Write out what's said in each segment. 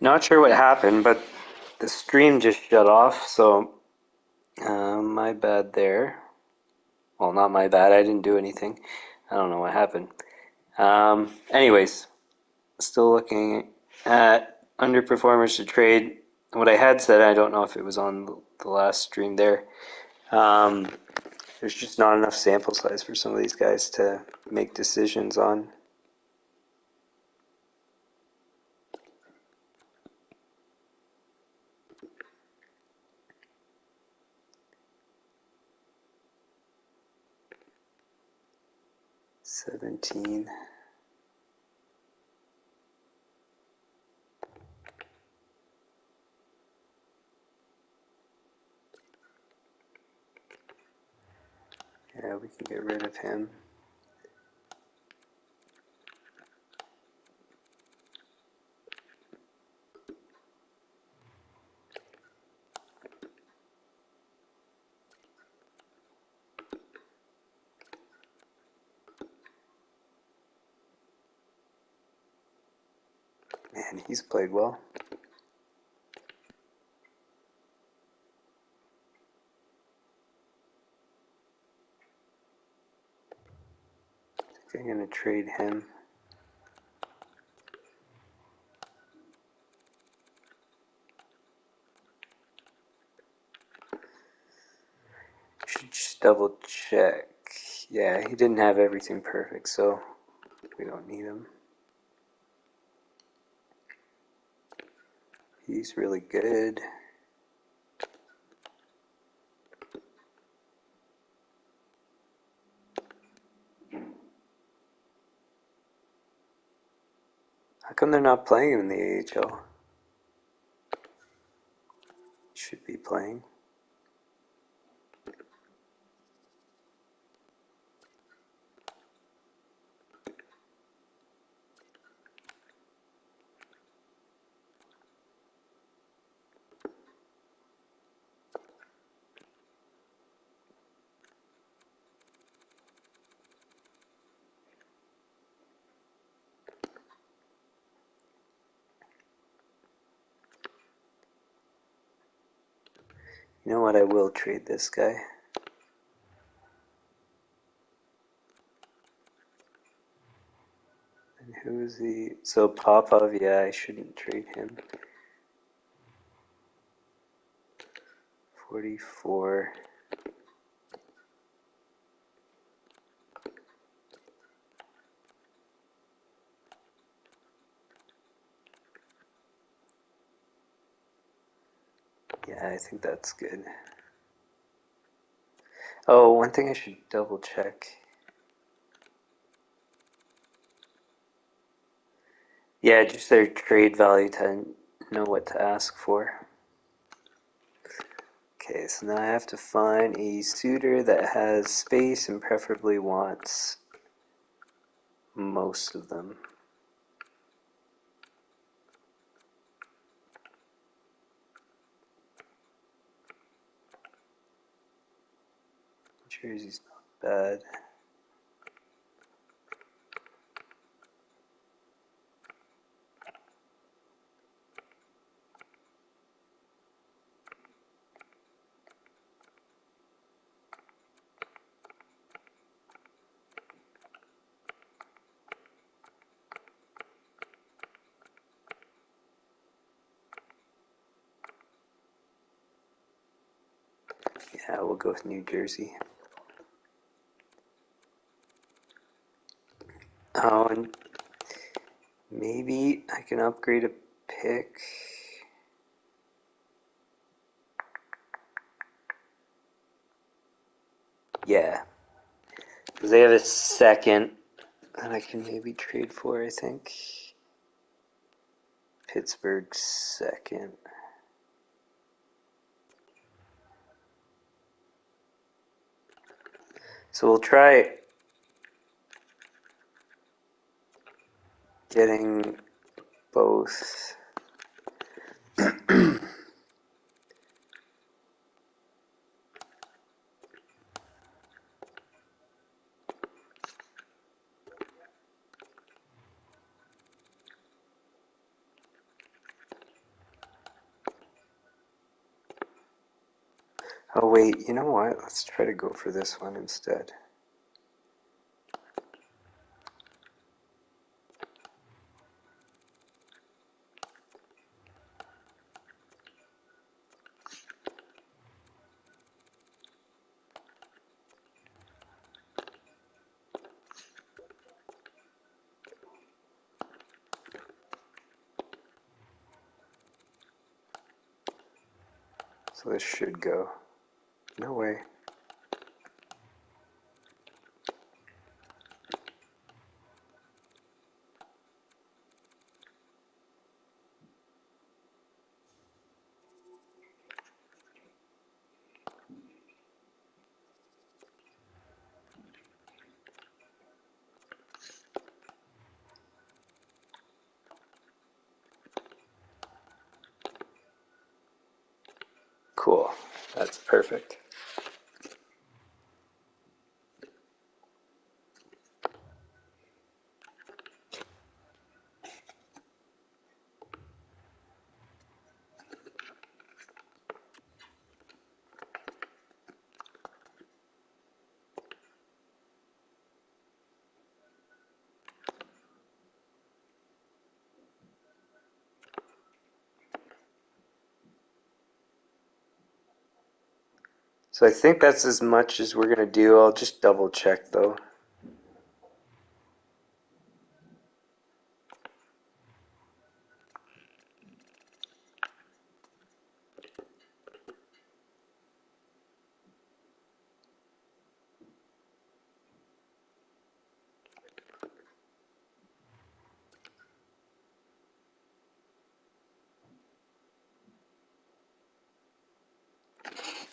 Not sure what happened, but the stream just shut off, so my bad there. Well, not my bad, I didn't do anything. I don't know what happened. Anyways, still looking at underperformers to trade. What I had said, I don't know if it was on the last stream there. Um, there's just not enough sample size for some of these guys to make decisions on. $17. Yeah, we can get rid of him. Man, he's played well. I think I'm going to trade him. Should just double check. Yeah, he didn't have everything perfect, so we don't need him. He's really good. How come they're not playing him in the AHL? Should be playing. You know what? I will trade this guy. And who is he? So Popov, yeah, I shouldn't trade him. 44. Yeah, I think that's good. Oh, one thing I should double check. Yeah, just their trade value to know what to ask for. Okay, so now I have to find a suitor that has space and preferably wants most of them. Jersey's not bad. Yeah, we'll go with New Jersey. Oh, and maybe I can upgrade a pick. Yeah, because they have a second that I can maybe trade for, I think. Pittsburgh second. So we'll try getting both. Oh wait, you know what? Let's try to go for this one instead. So this should go. No way. Cool. That's perfect. So I think that's as much as we're going to do. I'll just double check though.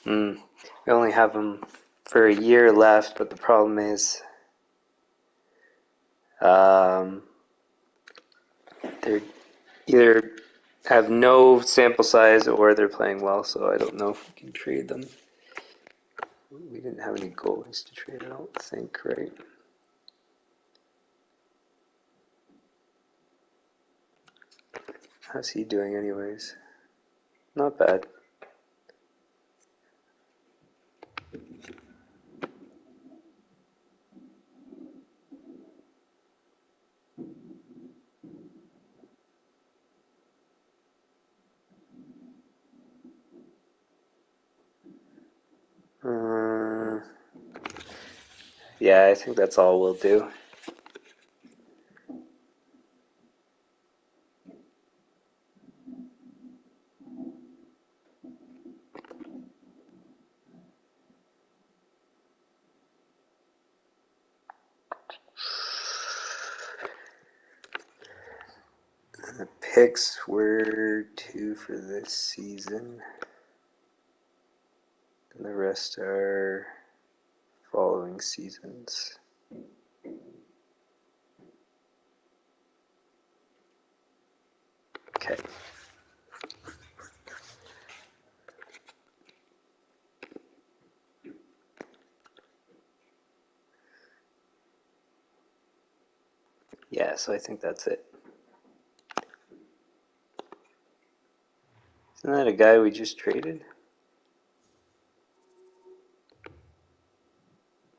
We only have them for a year left, but the problem is they're either have no sample size or they're playing well, so I don't know if we can trade them. We didn't have any goalies to trade, I don't think, right? How's he doing anyways? Not bad. Yeah, I think that's all we'll do. The picks were 2 for this season, and the rest are following seasons. Okay. Yeah, so I think that's it. Isn't that a guy we just traded?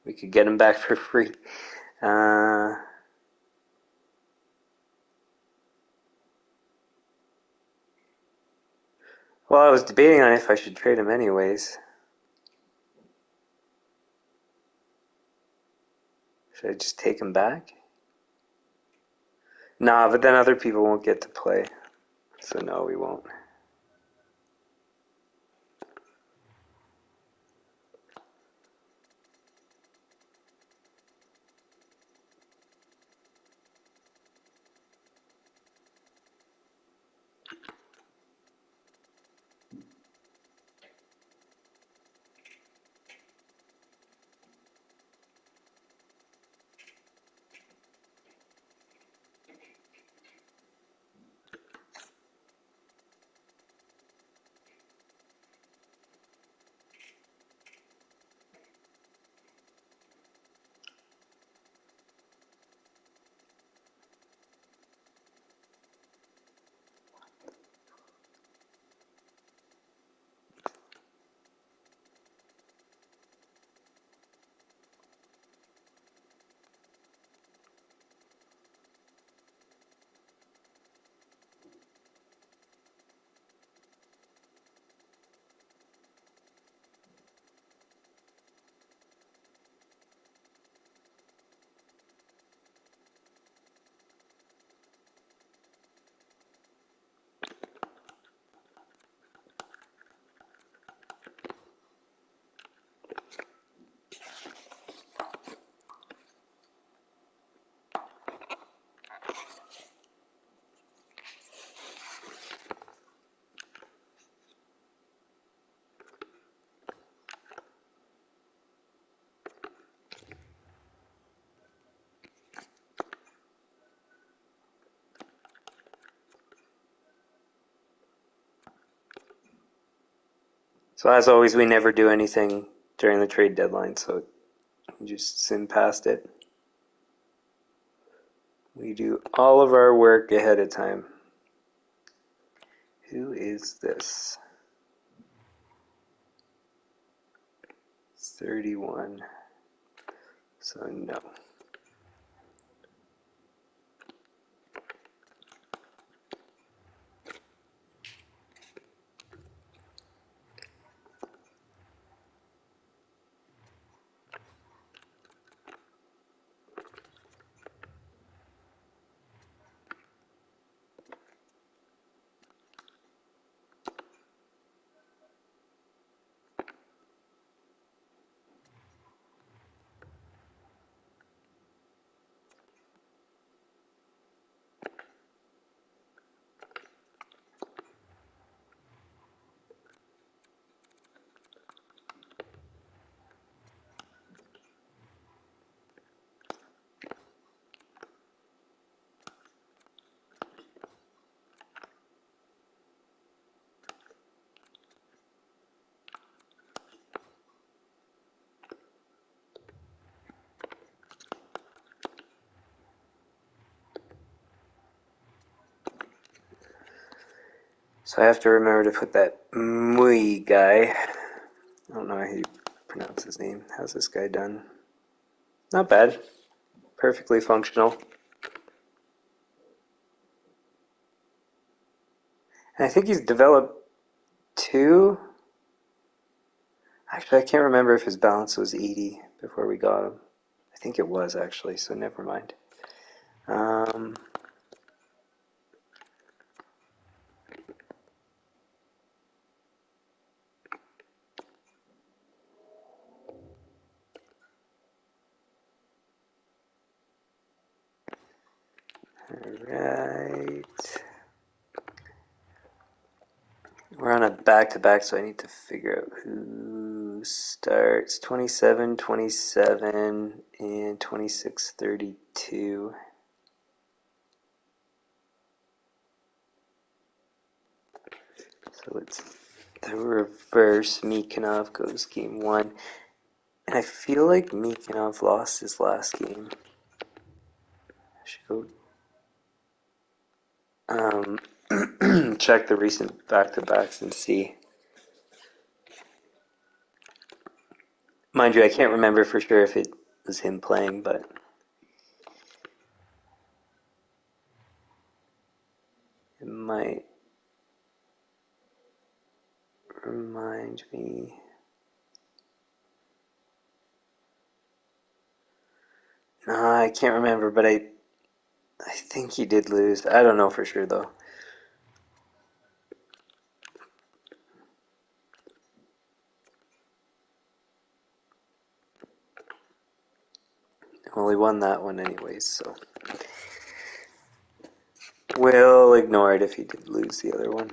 We could get him back for free. Well, I was debating on if I should trade him anyways. Should I just take him back? Nah, but then other people won't get to play. So no, we won't. So as always, we never do anything during the trade deadline, so you just sim past it. We do all of our work ahead of time. Who is this? 31. So no. So I have to remember to put that Mui guy. I don't know how you pronounce his name. How's this guy done? Not bad. Perfectly functional. And I think he's developed two. Actually, I can't remember if his balance was 80 before we got him. I think it was actually, so never mind. Alright. We're on a back-to-back, so I need to figure out who starts. 27, 27, and 26, 32. So it's the reverse. Mikhanov goes game one. And I feel like Mikhanov lost his last game. I should go check the recent back-to-backs and see. Mind you, I can't remember for sure if it was him playing, but it might remind me. No, I can't remember, but I think he did lose. I don't know for sure, though. Well, he won that one anyways, so we'll ignore it if he did lose the other one.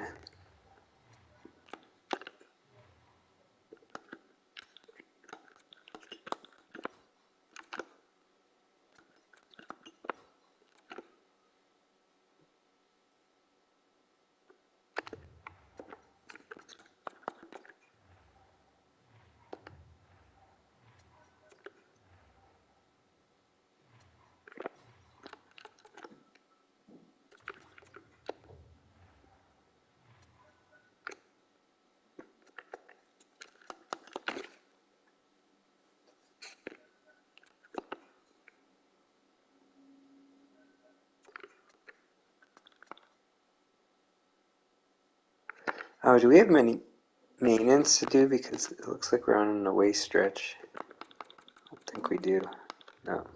Oh, do we have many maintenance to do? Because it looks like we're on an away stretch. I don't think we do. No.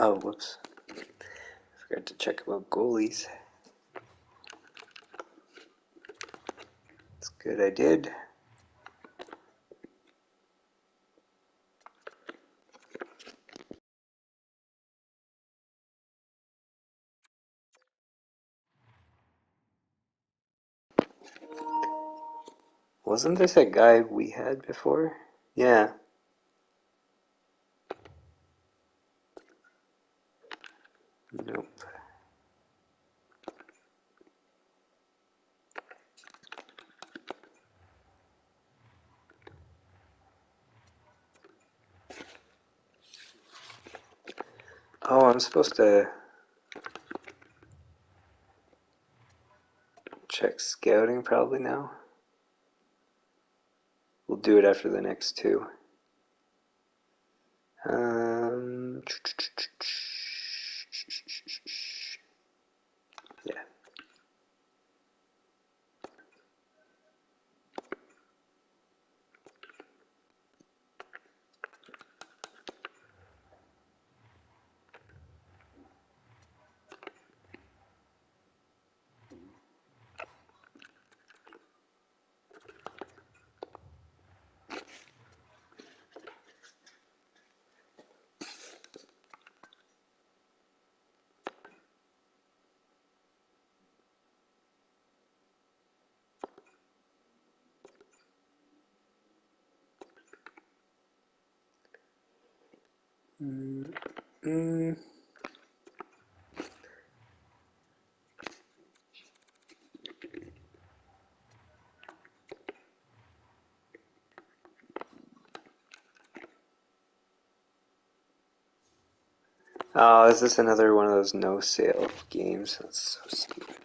Oh, whoops. Forgot to check about goalies. It's good I did. Wasn't this a guy we had before? Yeah. Nope. Oh, I'm supposed to check scouting probably now. We'll do it after the next two. Yeah. Oh, is this another one of those no sale games? That's so stupid.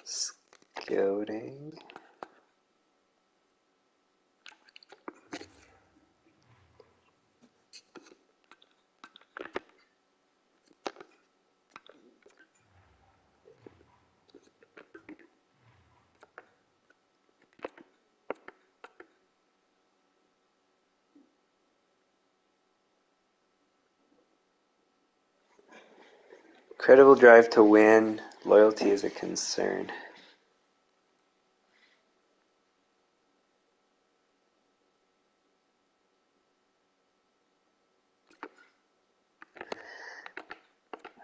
Scouting. Credible drive to win. Loyalty is a concern.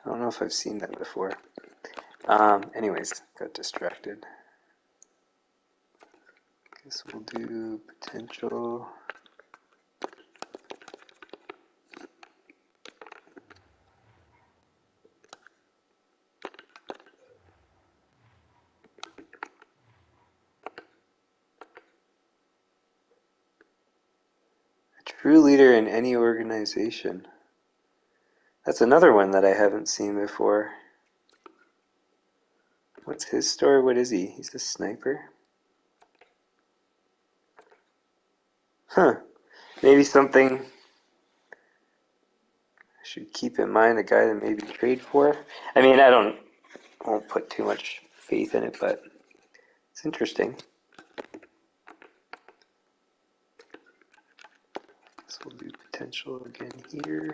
I don't know if I've seen that before. Anyways, got distracted. Guess we'll do potential. A true leader in any organization. That's another one that I haven't seen before. What's his story? What is he? He's a sniper? Huh. Maybe something I should keep in mind, a guy to maybe trade for. I mean, won't put too much faith in it, but it's interesting. So we'll do potential again here.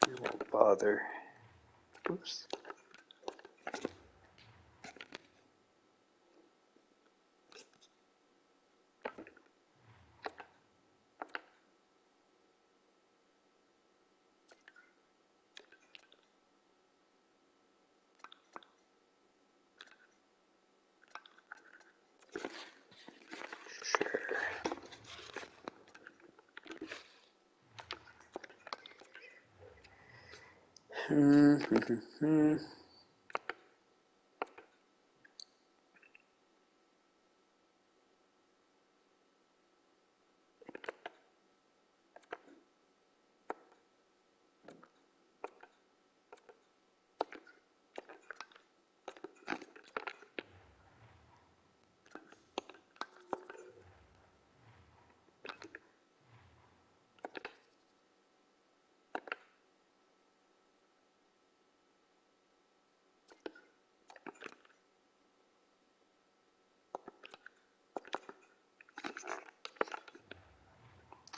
We won't bother. Oops.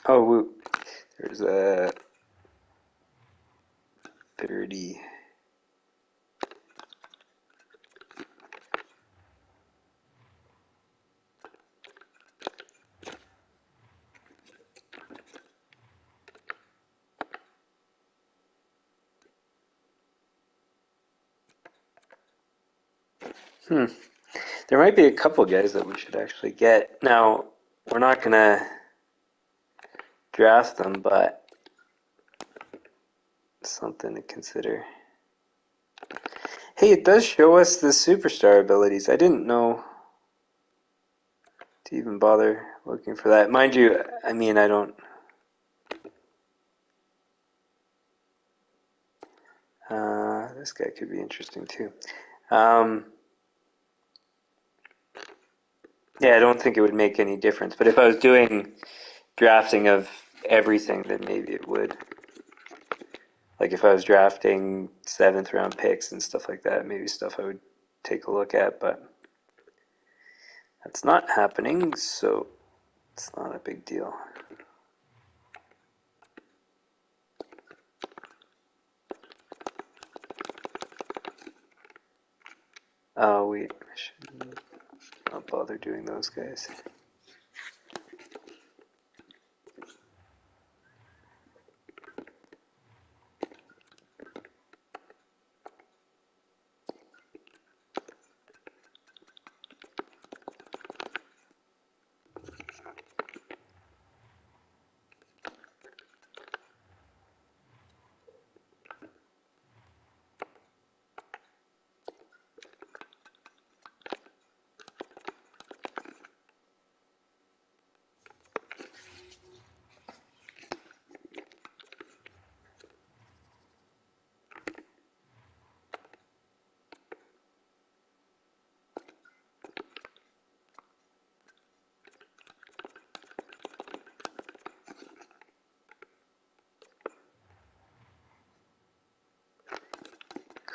Oh, whoop. There's a 30. There might be a couple guys that we should actually get. Now, we're not going to draft them, but something to consider. Hey, it does show us the superstar abilities. I didn't know to even bother looking for that. Mind you, I mean, I don't... this guy could be interesting too. Yeah, I don't think it would make any difference. But if I was doing drafting of everything, then maybe it would. Like if I was drafting 7th round picks and stuff like that, maybe stuff I would take a look at, but that's not happening, so it's not a big deal. Oh, wait, I should not bother doing those guys.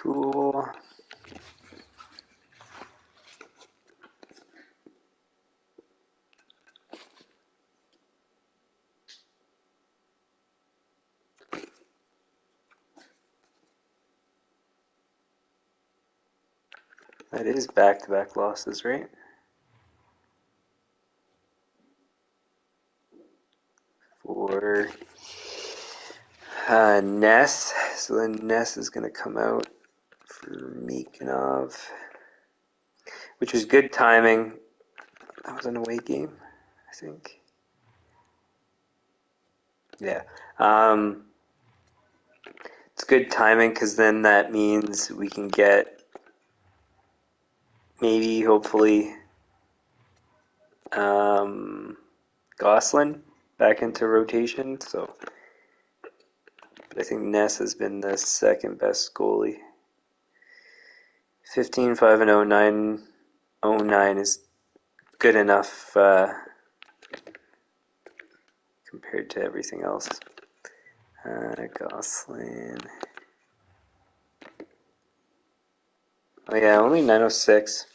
Cool. That is back-to-back losses, right? For Ness. So then Ness is going to come out for Mikanov, which was good timing. That was an away game, I think. Yeah. It's good timing because then that means we can get maybe, hopefully, Gosselin back into rotation. So, but I think Ness has been the second best goalie. 15-5-0, 9-09 is good enough compared to everything else. Gosselin. Oh yeah, only 906.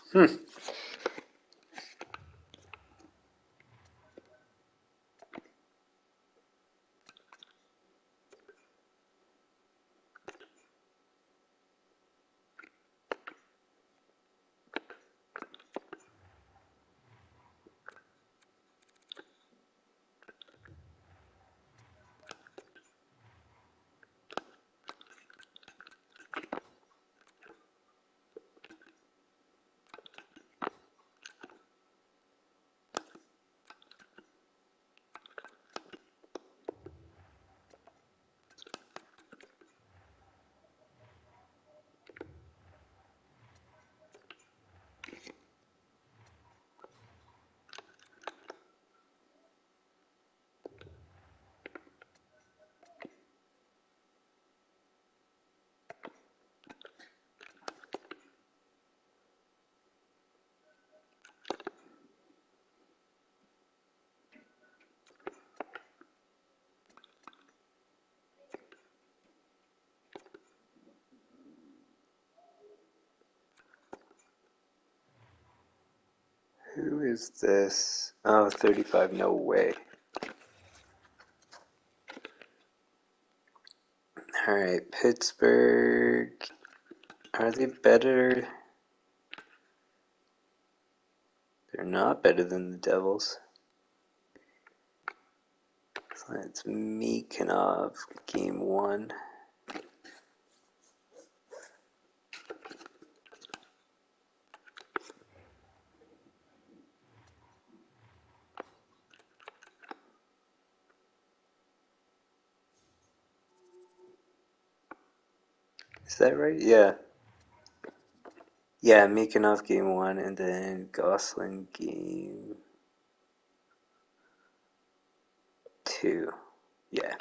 Who is this? Oh, 35, no way. Alright, Pittsburgh. Are they better? They're not better than the Devils. So it's Mikanov, game 1. Is that right? Yeah. Yeah, Mikanov game 1 and then Gosselin game 2. Yeah.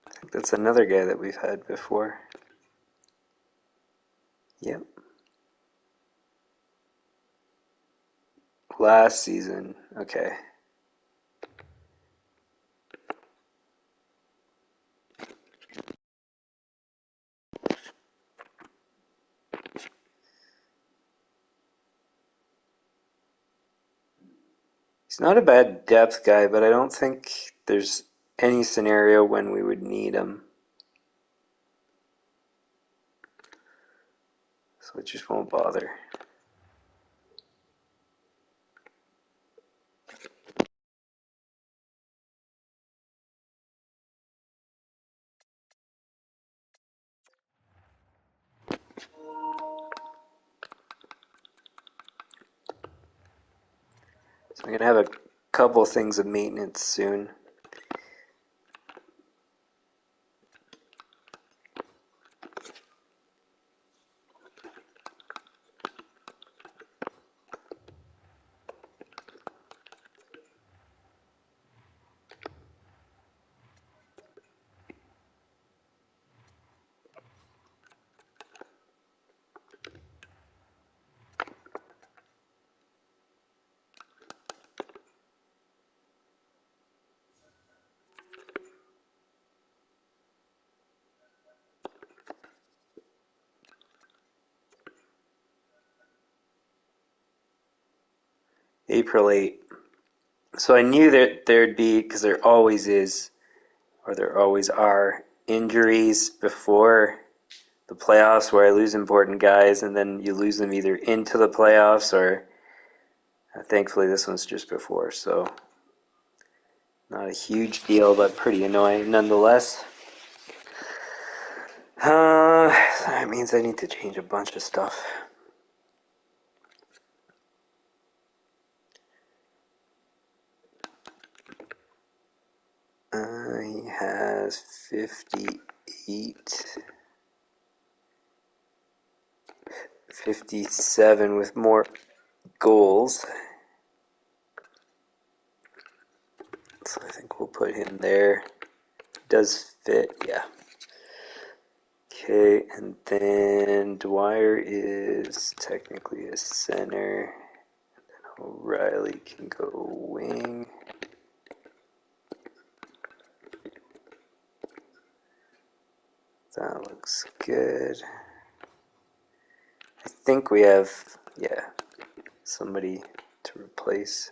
I think that's another guy that we've had before. Yep. Last season. Okay. He's not a bad depth guy, but I don't think there's any scenario when we would need him. So it just won't bother. So I'm going to have a couple things of maintenance soon. April 8. So I knew that there'd be, because there always is, or there always are, injuries before the playoffs where I lose important guys and then you lose them either into the playoffs or thankfully this one's just before, so not a huge deal, but pretty annoying nonetheless. That means I need to change a bunch of stuff. He has 58, 57 with more goals. So I think we'll put him there. Does fit, yeah. Okay, and then Dwyer is technically a center. And then O'Reilly can go wing. That looks good. I think we have, yeah, somebody to replace.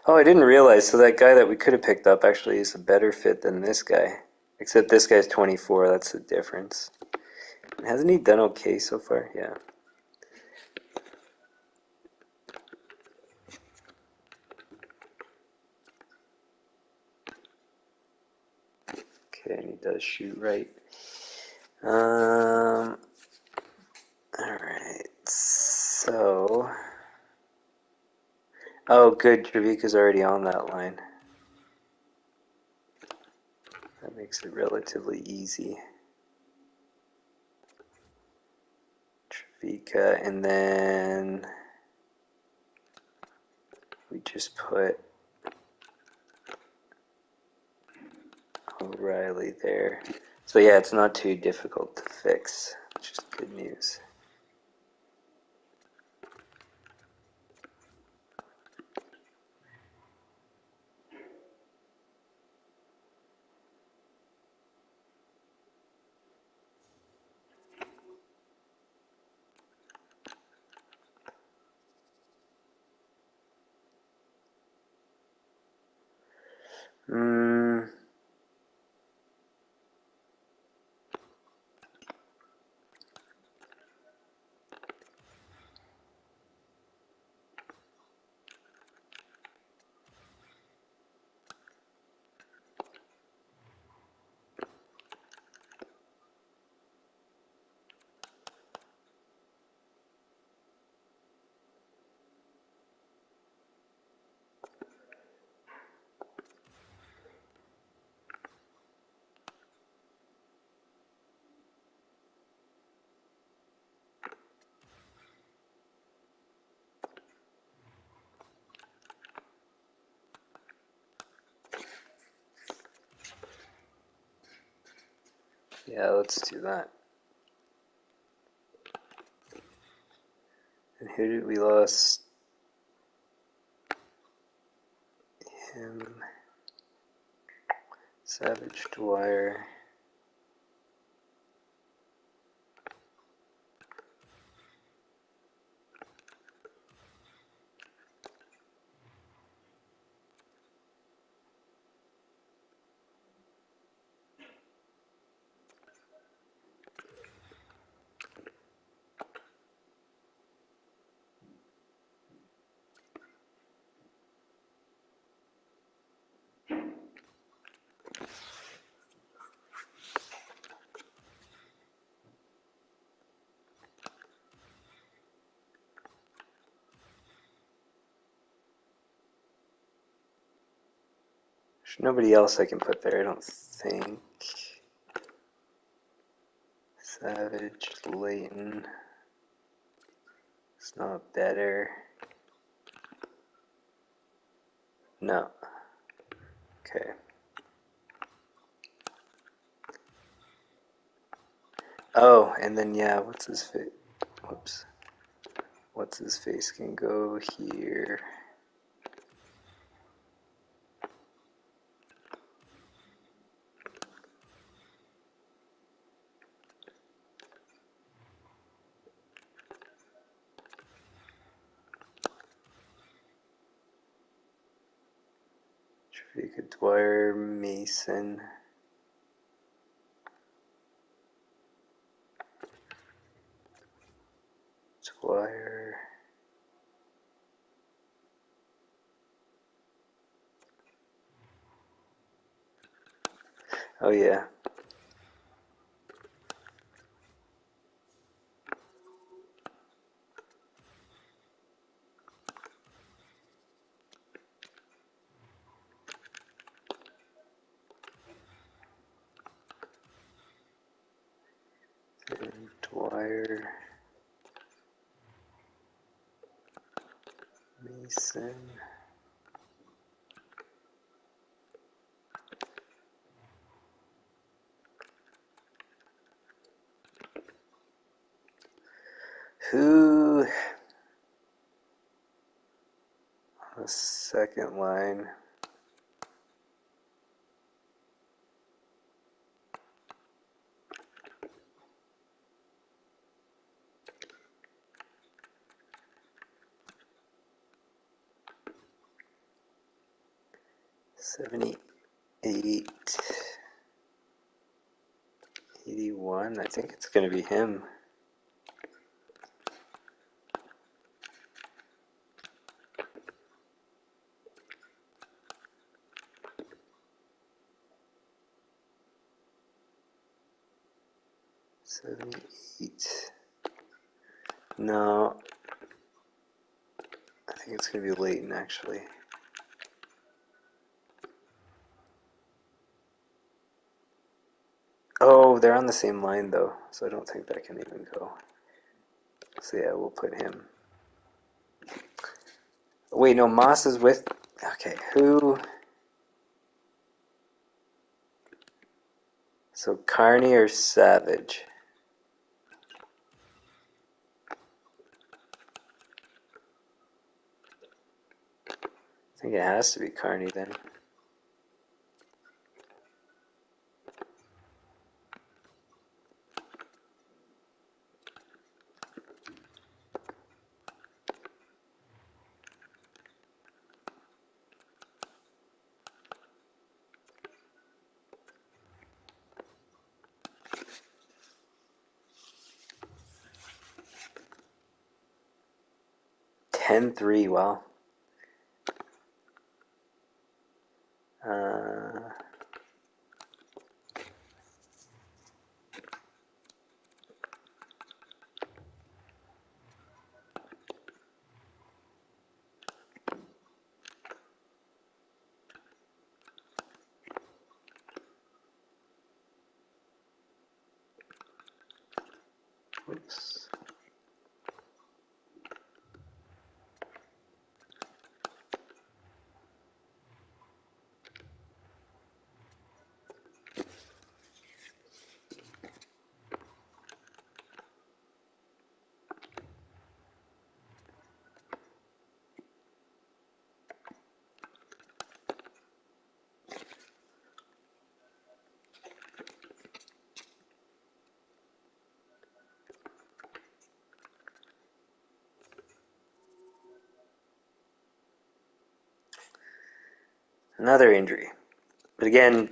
Oh, I didn't realize, so that guy that we could have picked up actually is a better fit than this guy. Except this guy's 24, that's the difference. Hasn't he done okay so far? Yeah. Okay, and he does shoot right. Alright, so... Oh, good, Trevika's already on that line. That makes it relatively easy. Trevika, and then... we just put O'Reilly there. So yeah, it's not too difficult to fix, which is good news. Yeah, let's do that. And who did we lost? Him. Savage, Dwyer. There's nobody else I can put there, I don't think. Savage, Leighton. It's not better. No. Okay. Oh, and then yeah, what's his face? Whoops. What's his face can go here. Trevika, Dwyer, Mason. Dwyer. Oh yeah. And Dwyer. Mason. Who on the second line? $78. 81, I think it's going to be him. '78. No, I think it's going to be Leighton, actually. Oh, they're on the same line, though, so I don't think that can even go. So yeah, we'll put him. Wait, no, Moss is with... Okay, who... So Carney or Savage? I think it has to be Carney then. '10-3, wow. Uh, oops. Another injury. But again,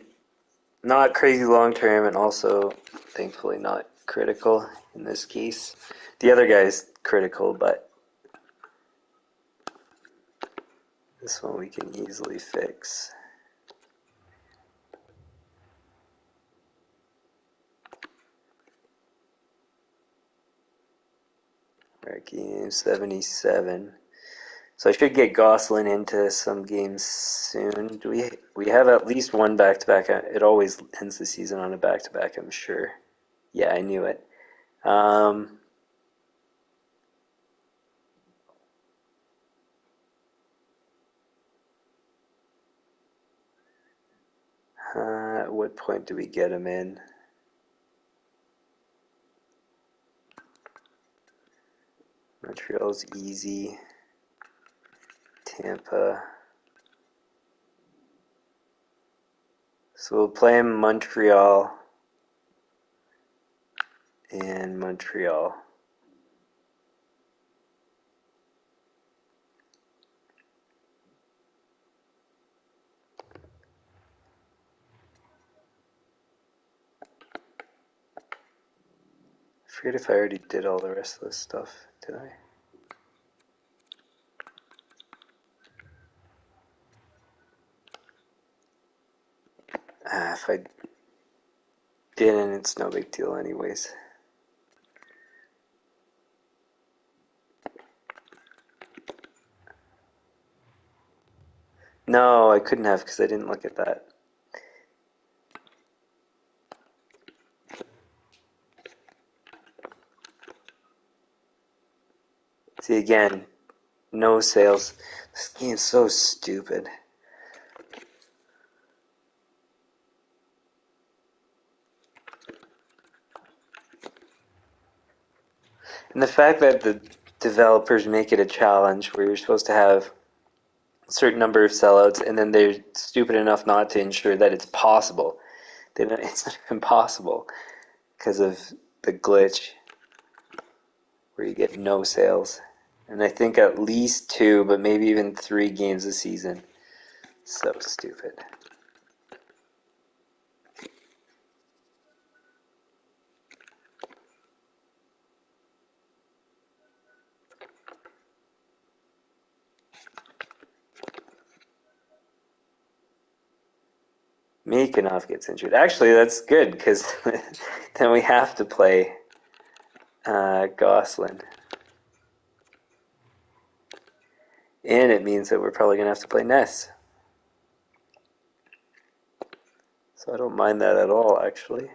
not crazy long term, and also thankfully not critical in this case. The other guy's critical, but this one we can easily fix. Game 77. So I should get Gosselin into some games soon. Do we have at least one back-to-back? It always ends the season on a back-to-back, I'm sure. Yeah, I knew it. At what point do we get him in? Montreal's easy. Tampa. So we'll play him Montreal and Montreal. I forget if I already did all the rest of this stuff, did I? If I didn't, it's no big deal anyways. No, I couldn't have because I didn't look at that. See, again, no sales. This game's so stupid. And the fact that the developers make it a challenge where you're supposed to have a certain number of sellouts, and then they're stupid enough not to ensure that it's possible. It's not even possible because of the glitch where you get no sales. And I think at least 2, but maybe even 3 games a season. So stupid. Mikanov gets injured. Actually, that's good because then we have to play Gosselin. And it means that we're probably going to have to play Ness. So I don't mind that at all, actually.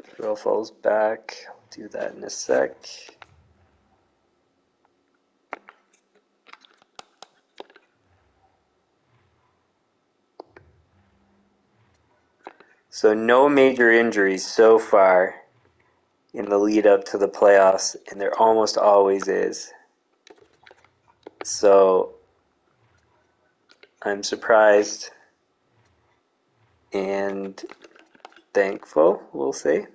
Throw falls back. I'll do that in a sec. So no major injuries so far in the lead up to the playoffs, and there almost always is. So I'm surprised and thankful, we'll say.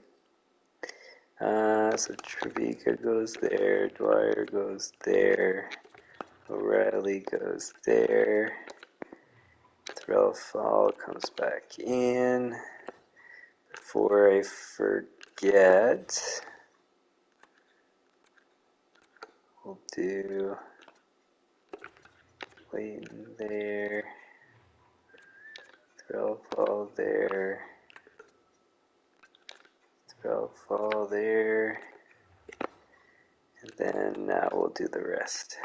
So Trevika goes there, Dwyer goes there, O'Reilly goes there, Threlfall comes back in. Before I forget, we'll do Clayton there, Threlfall there, Threlfall there, and then now we'll do the rest.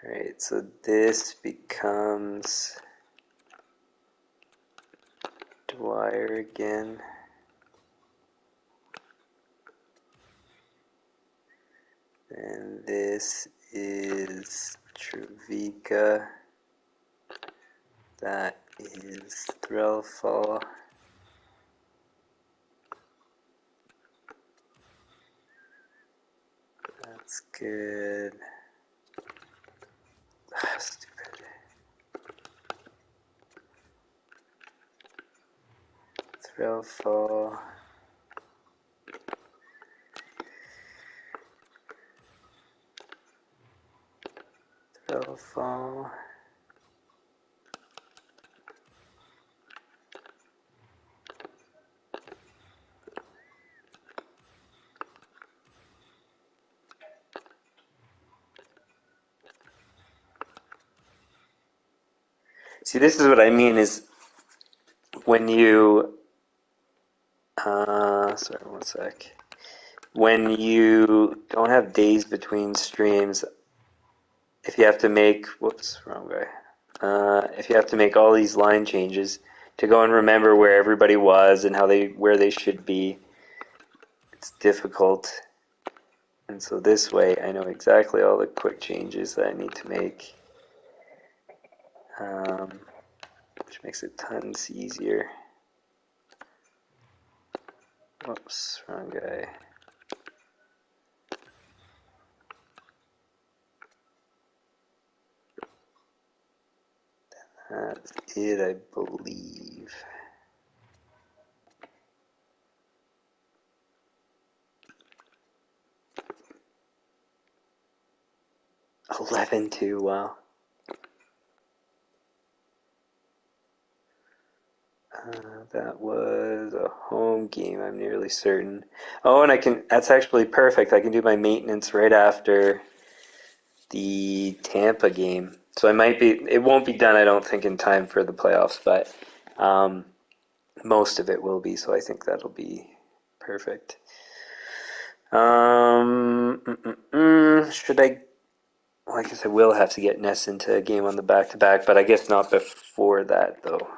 Alright, so this becomes Dwyer again. And this is Trevika. That is Threlfall. That's good. Stupid. Threlfall. Threlfall. See, this is what I mean is when you, sorry, one sec. When you don't have days between streams, if you have to make, whoops, wrong guy. If you have to make all these line changes to go and remember where everybody was and where they should be, it's difficult. And so this way, I know exactly all the quick changes that I need to make, which makes it tons easier. Whoops, wrong guy. That's it, I believe. $11-2, wow. That was a home game, I'm nearly certain. Oh, and that's actually perfect. I can do my maintenance right after the Tampa game. So it won't be done, I don't think, in time for the playoffs, but most of it will be, so I think that'll be perfect. Should I? Well, I guess I will have to get Ness into a game on the back-to-back, but I guess not before that, though.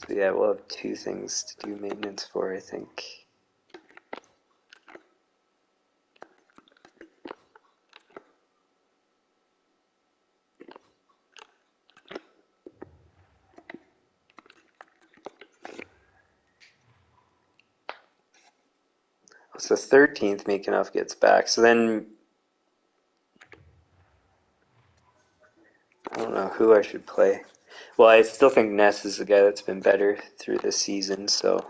So yeah, we'll have two things to do maintenance for, I think. So 13th, Mikanov gets back. So then, I don't know who I should play. Well, I still think Ness is the guy that's been better through this season, so...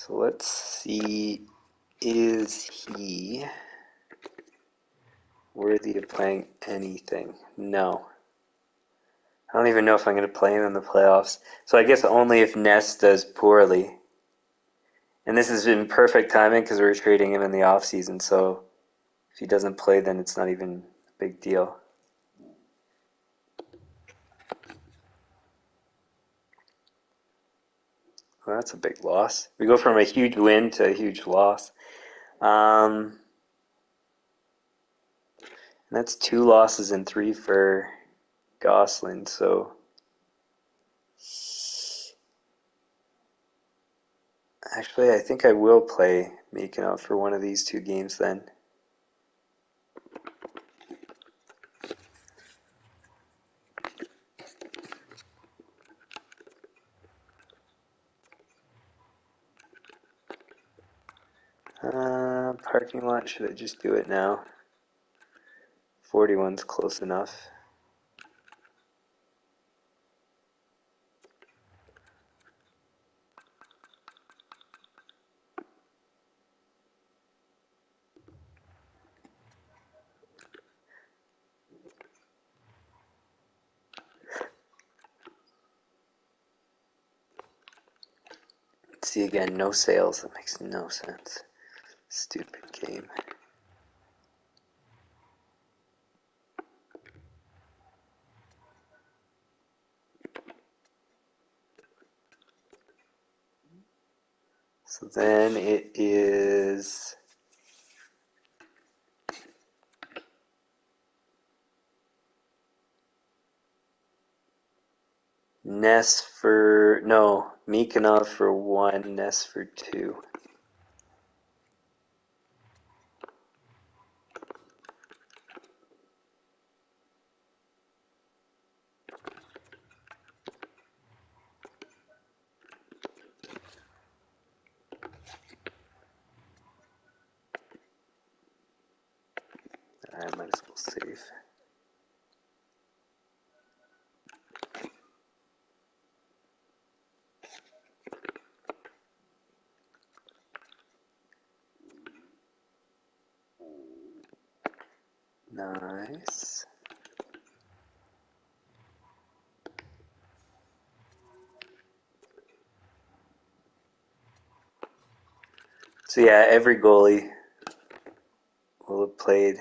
So let's see, is he worthy of playing anything? No. I don't even know if I'm going to play him in the playoffs. So I guess only if Ness does poorly. And this has been perfect timing because we're trading him in the off season. So if he doesn't play, then it's not even a big deal. Well, that's a big loss. We go from a huge win to a huge loss. And that's 2 losses and 3 for Gosselin. So actually, I think I will play Meekinoff for one of these 2 games then. Parking lot, should I just do it now? 41's close enough. Let's see again, no sales. That makes no sense. Stupid game. So then it is Ness for, no, Meekinoff for 1, Ness for 2. I might as well save. Nice. So yeah, every goalie will have played.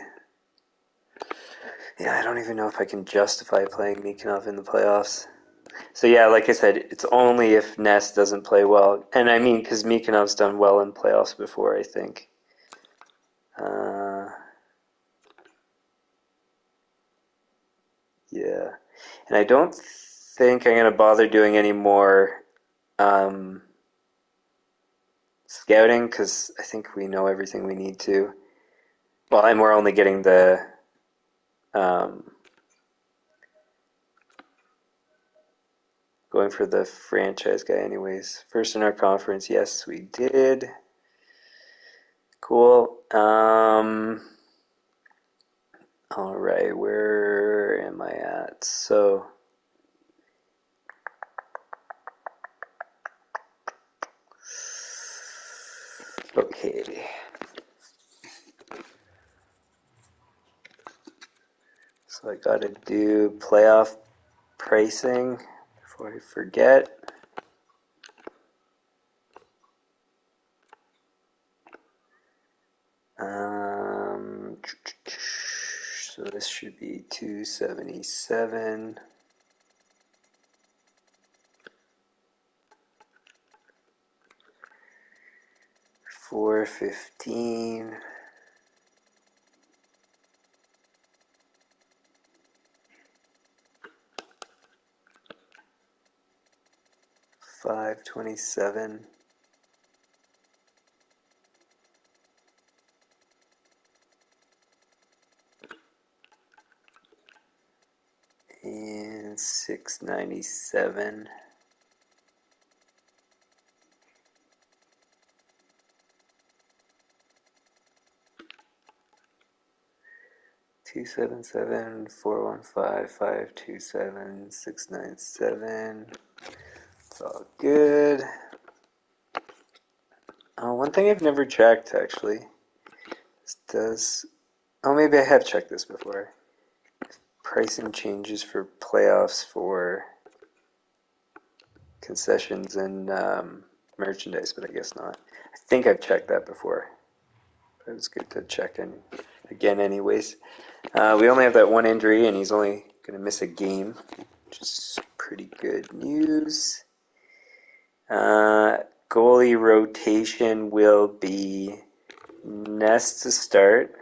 Yeah, I don't even know if I can justify playing Meekinoff in the playoffs. So yeah, like I said, it's only if Ness doesn't play well. And I mean, because Meekinov's done well in playoffs before, I think. Yeah. And I don't think I'm going to bother doing any more scouting because I think we know everything we need to. Well, and we're only getting the going for the franchise guy anyways. First in our conference, yes, we did. Cool. All right, where am I at? So, okay. So I gotta do playoff pricing before I forget. So this should be 277. 415. 527. And 697. 277, 415, 527, 697. It's all good. One thing I've never checked actually does. Oh, maybe I have checked this before. Pricing changes for playoffs for concessions and merchandise, but I guess not. I think I've checked that before. But it was good to check in again, anyways. We only have that one injury, and he's only going to miss a game, which is pretty good news. Goalie rotation will be Ness to start.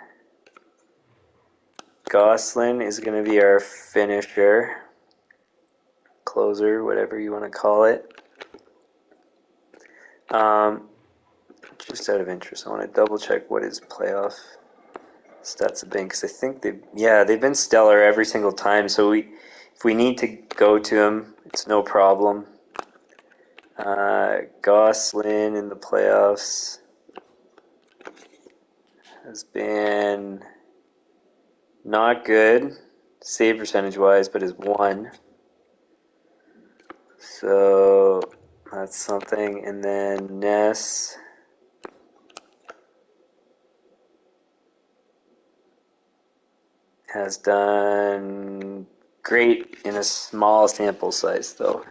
Gosselin is going to be our finisher, closer, whatever you want to call it. Just out of interest, I want to double check what his playoff stats have been because I think they've been stellar every single time. So if we need to go to him, it's no problem. Gosselin in the playoffs has been not good, save percentage wise, but is 1. So that's something. And then Ness has done great in a small sample size, though.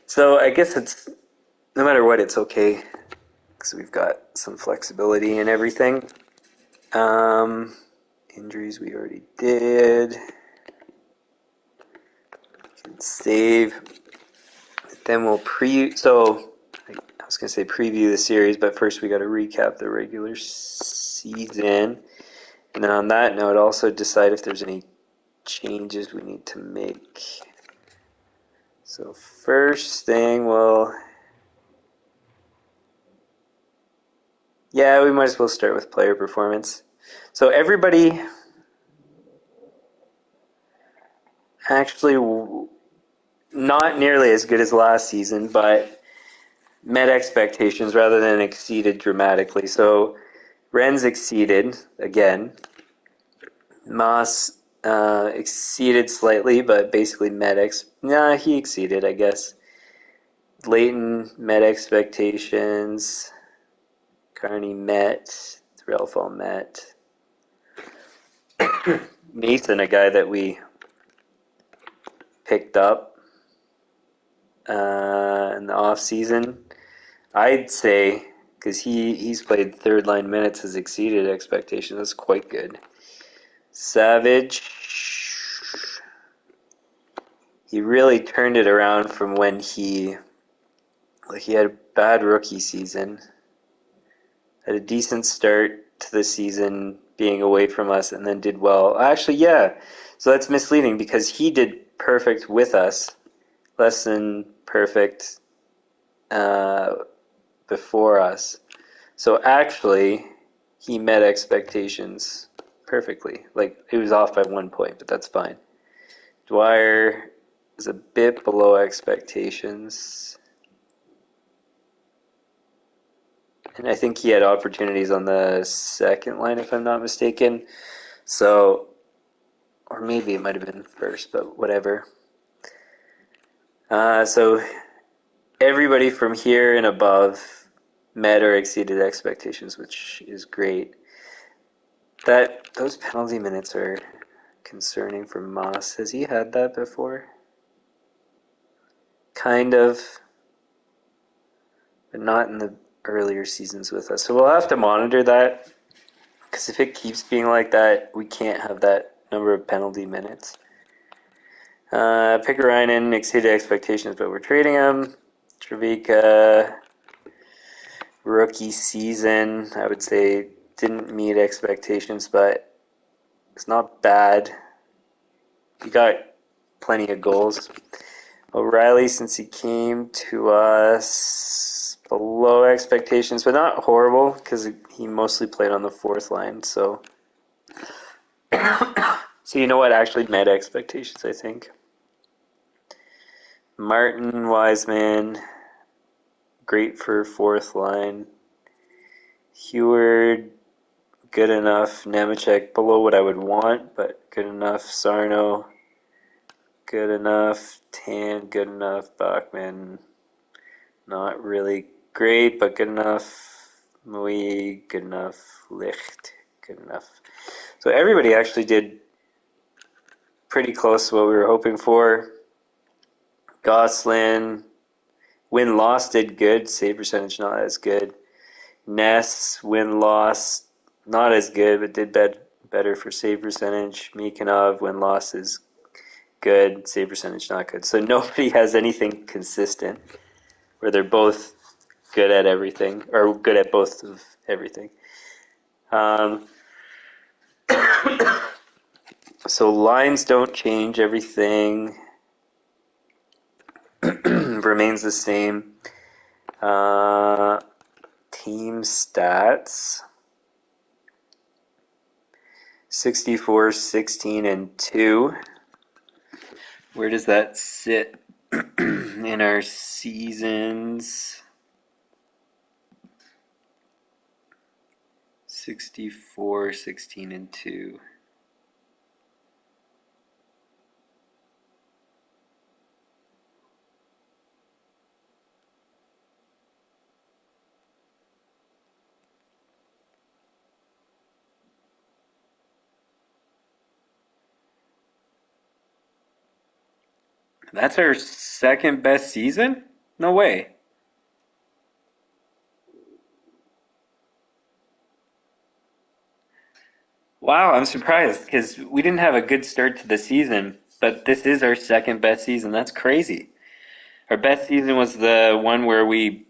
So I guess it's no matter what, it's okay because we've got some flexibility and everything. Injuries we already did. Save. Then we'll So I was gonna say preview the series, but first we got to recap the regular season. And then on that note, also decide if there's any changes we need to make. So first thing, we might as well start with player performance. So everybody actually not nearly as good as last season, but met expectations rather than exceeded dramatically. So Renz exceeded again. Moss exceeded slightly, but basically he exceeded, I guess. Leighton met expectations. Carney met. Threlfall met. Nathan, a guy that we picked up in the off season, I'd say, because he's played third line minutes, has exceeded expectations. That's quite good. Savage, he really turned it around from when he had a bad rookie season, had a decent start to the season being away from us, and then did well. Actually, yeah, so that's misleading because he did perfect with us, less than perfect before us. So actually, he met expectations perfectly. Like, it was off by 1 point, but that's fine. Dwyer is a bit below expectations. And I think he had opportunities on the second line, if I'm not mistaken. So, or maybe it might have been first, but whatever. So everybody from here and above met or exceeded expectations, which is great. Those penalty minutes are concerning for Moss. Has he had that before? Kind of, but not in the earlier seasons with us. So we'll have to monitor that, because if it keeps being like that, we can't have that number of penalty minutes. Pickarainen exceeded expectations, but we're trading him. Trevika, rookie season, I would say didn't meet expectations, but it's not bad. He got plenty of goals. O'Reilly, since he came to us, below expectations, but not horrible because he mostly played on the fourth line. So you know what actually met expectations, I think. Martin, Wiseman, great for fourth line. Heward, good enough. Nemechek, below what I would want, but good enough. Sarno, good enough. Tan, good enough. Bachman, not really great, but good enough. Muy, good enough. Licht, good enough. So everybody actually did pretty close to what we were hoping for. Gosselin, win-loss did good. Save percentage not as good. Ness, win-loss not as good, but did better for save percentage. Mikanov, win-loss is good. Save percentage not good. So nobody has anything consistent where they're both good at everything, or good at both of everything. So lines don't change. Everything remains the same. Team stats. 64, 16, and 2. Where does that sit in our seasons? 64, 16, and 2. That's our second best season? No way. Wow, I'm surprised because we didn't have a good start to the season, but this is our second best season. That's crazy. Our best season was the one where we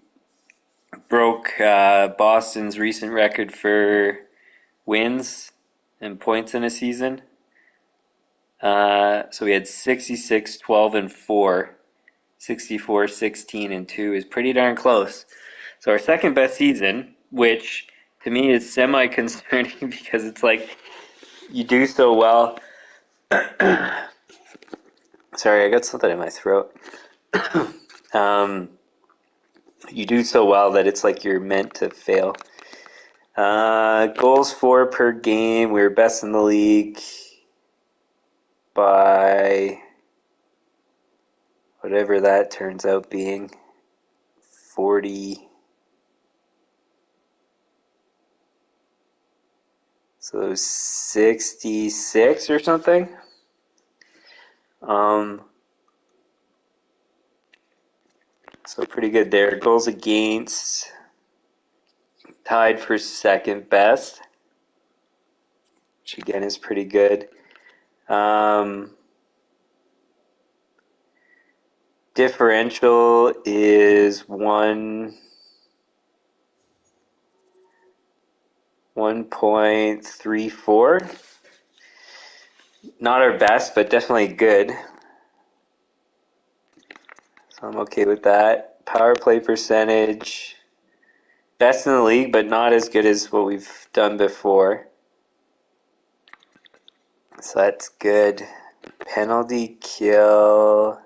broke Boston's recent record for wins and points in a season. So we had 66, 12, and 4. 64, 16, and 2 is pretty darn close. So our second best season, which to me is semi-concerning because it's like you do so well. Sorry, I got something in my throat. You do so well that it's like you're meant to fail. Goals for per game, we were best in the league by whatever that turns out being. 40. So 66 or something. So pretty good there. Goals against, tied for second best, which again is pretty good. Differential is 1.34. Not our best, but definitely good. So I'm okay with that. Power play percentage, best in the league, but not as good as what we've done before. So that's good. Penalty kill,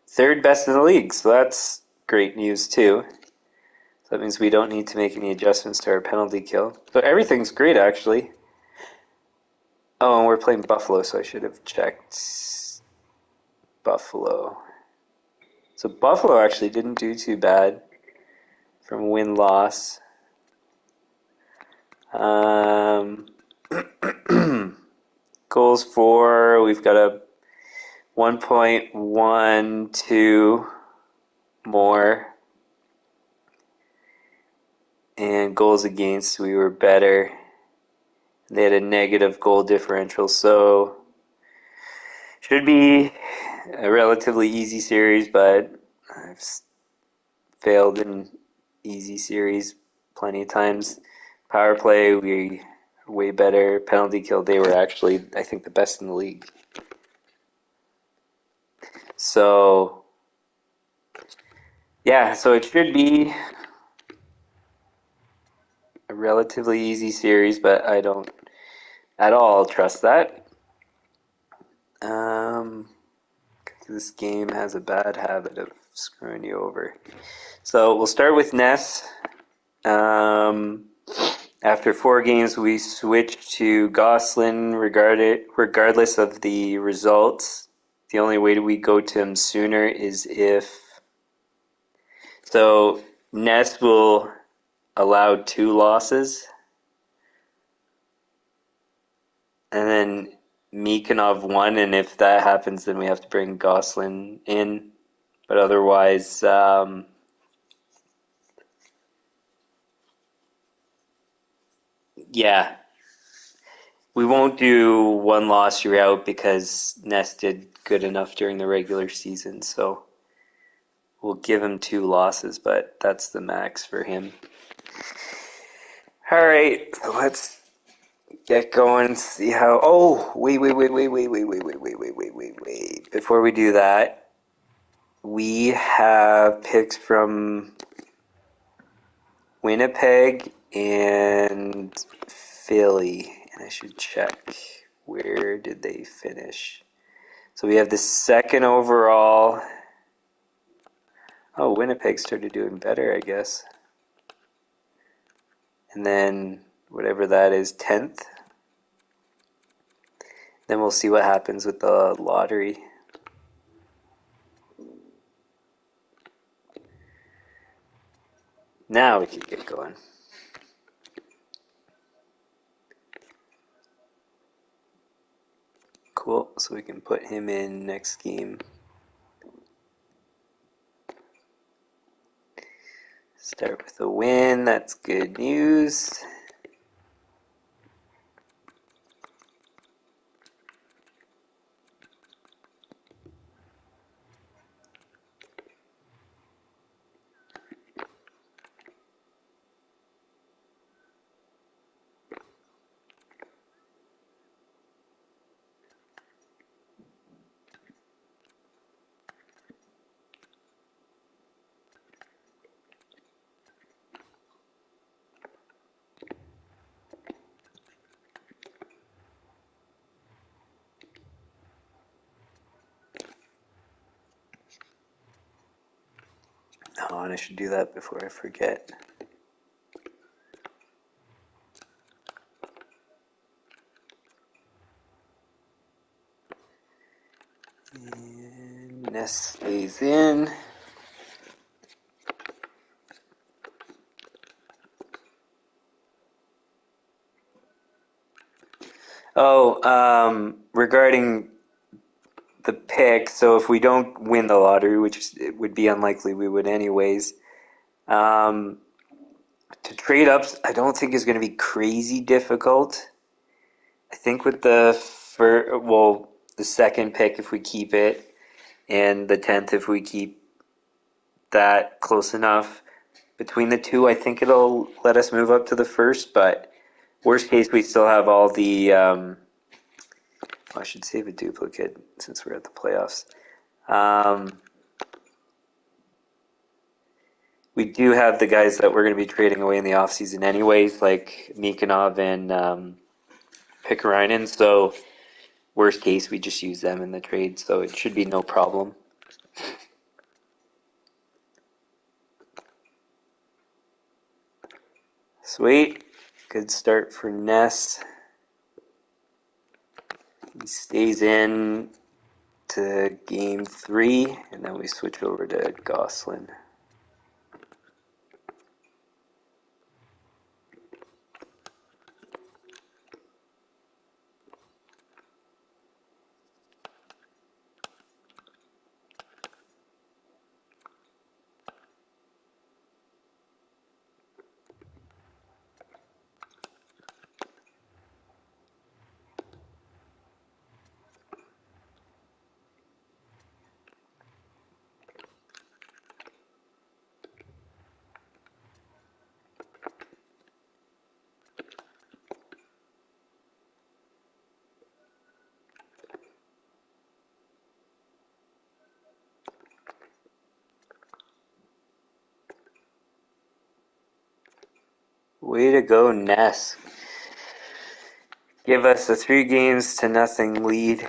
third best in the league, so that's great news too. So that means we don't need to make any adjustments to our penalty kill. So everything's great actually. Oh, and we're playing Buffalo, so I should have checked Buffalo. So Buffalo actually didn't do too bad from win-loss. Goals for, we've got a 1.12 more. And goals against, we were better. They had a negative goal differential, so should be a relatively easy series, but I've failed in easy series plenty of times. Power play, we are way better. Penalty kill, they were actually, I think, the best in the league. So, yeah, so it should be a relatively easy series, but I don't at all trust that. This game has a bad habit of screwing you over. So we'll start with Ness. After 4 games, we switched to Gosselin regardless of the results. The only way we go to him sooner is if... So Ness will allow 2 losses, and then Mikanov 1, and if that happens, then we have to bring Gosselin in. But otherwise, yeah, we won't do 1 loss you're out because Ness did good enough during the regular season, so we'll give him 2 losses, but that's the max for him. All right, so let's get going and see how. Oh, wait. Before we do that, we have picks from Winnipeg and Philly, and I should check where did they finish. So we have the 2nd overall. Oh, Winnipeg started doing better, I guess. And then whatever that is, 10th. Then we'll see what happens with the lottery. Now we can get going. Cool, so we can put him in next game. Start with a win, that's good news. Oh, and I should do that before I forget. And Ness stays in. Oh, regarding the pick, so if we don't win the lottery, which it would be unlikely we would anyways, to trade up, I don't think is going to be crazy difficult. I think with the the 2nd pick if we keep it, and the 10th if we keep that close enough between the 2, I think it'll let us move up to the 1st. But worst case, we still have all the. I should save a duplicate since we're at the playoffs. We do have the guys that we're going to be trading away in the offseason anyways, like Mikanov and Pikkarainen. So worst case, we just use them in the trade, so it should be no problem. Sweet. Good start for Ness. He stays in to game 3, and then we switch over to Gosselin. Way to go, Ness. Give us a 3-0 lead.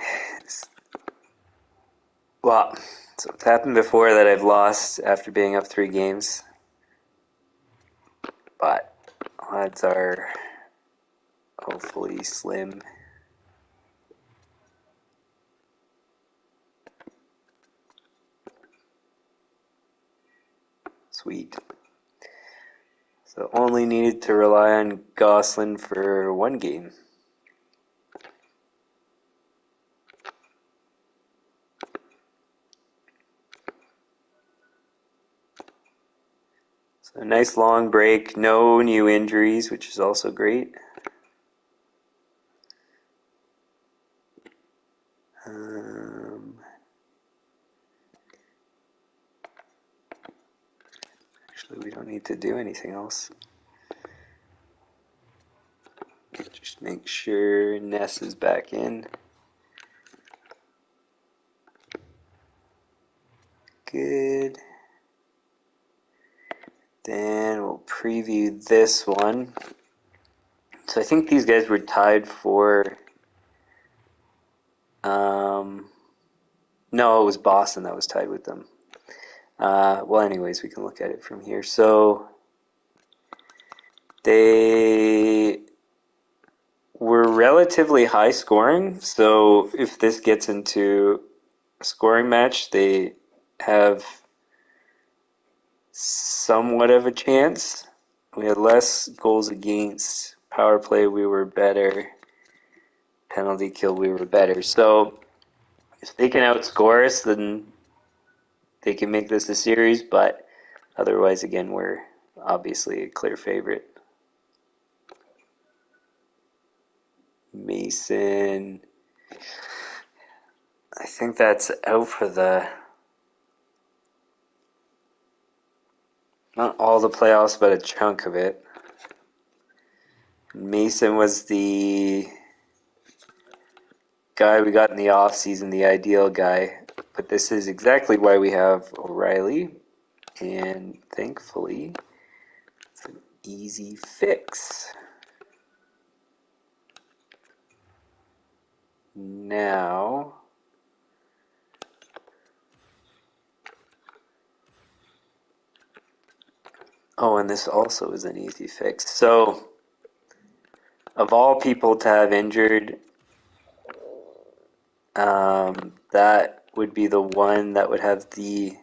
Well, so it's happened before that I've lost after being up 3 games. But odds are hopefully slim. Sweet. So only needed to rely on Gosselin for one game. So a nice long break, no new injuries, which is also great. Actually, we don't need to do anything else. Just make sure Ness is back in. Good. Then we'll preview this one. So I think these guys were tied for... no, it was Boston that was tied with them. Well, anyways, we can look at it from here. So they were relatively high scoring. So if this gets into a scoring match, they have somewhat of a chance. We had less goals against. Power play, we were better. Penalty kill, we were better. So if they can outscore us, then they can make this a series. But otherwise, again, we're obviously a clear favorite. Mason, I think that's out for the... not all the playoffs, but a chunk of it. Mason was the guy we got in the offseason, the ideal guy. But this is exactly why we have O'Reilly. And thankfully, it's an easy fix. Now, oh, and this also is an easy fix. So, of all people to have injured, that would be the one that would have the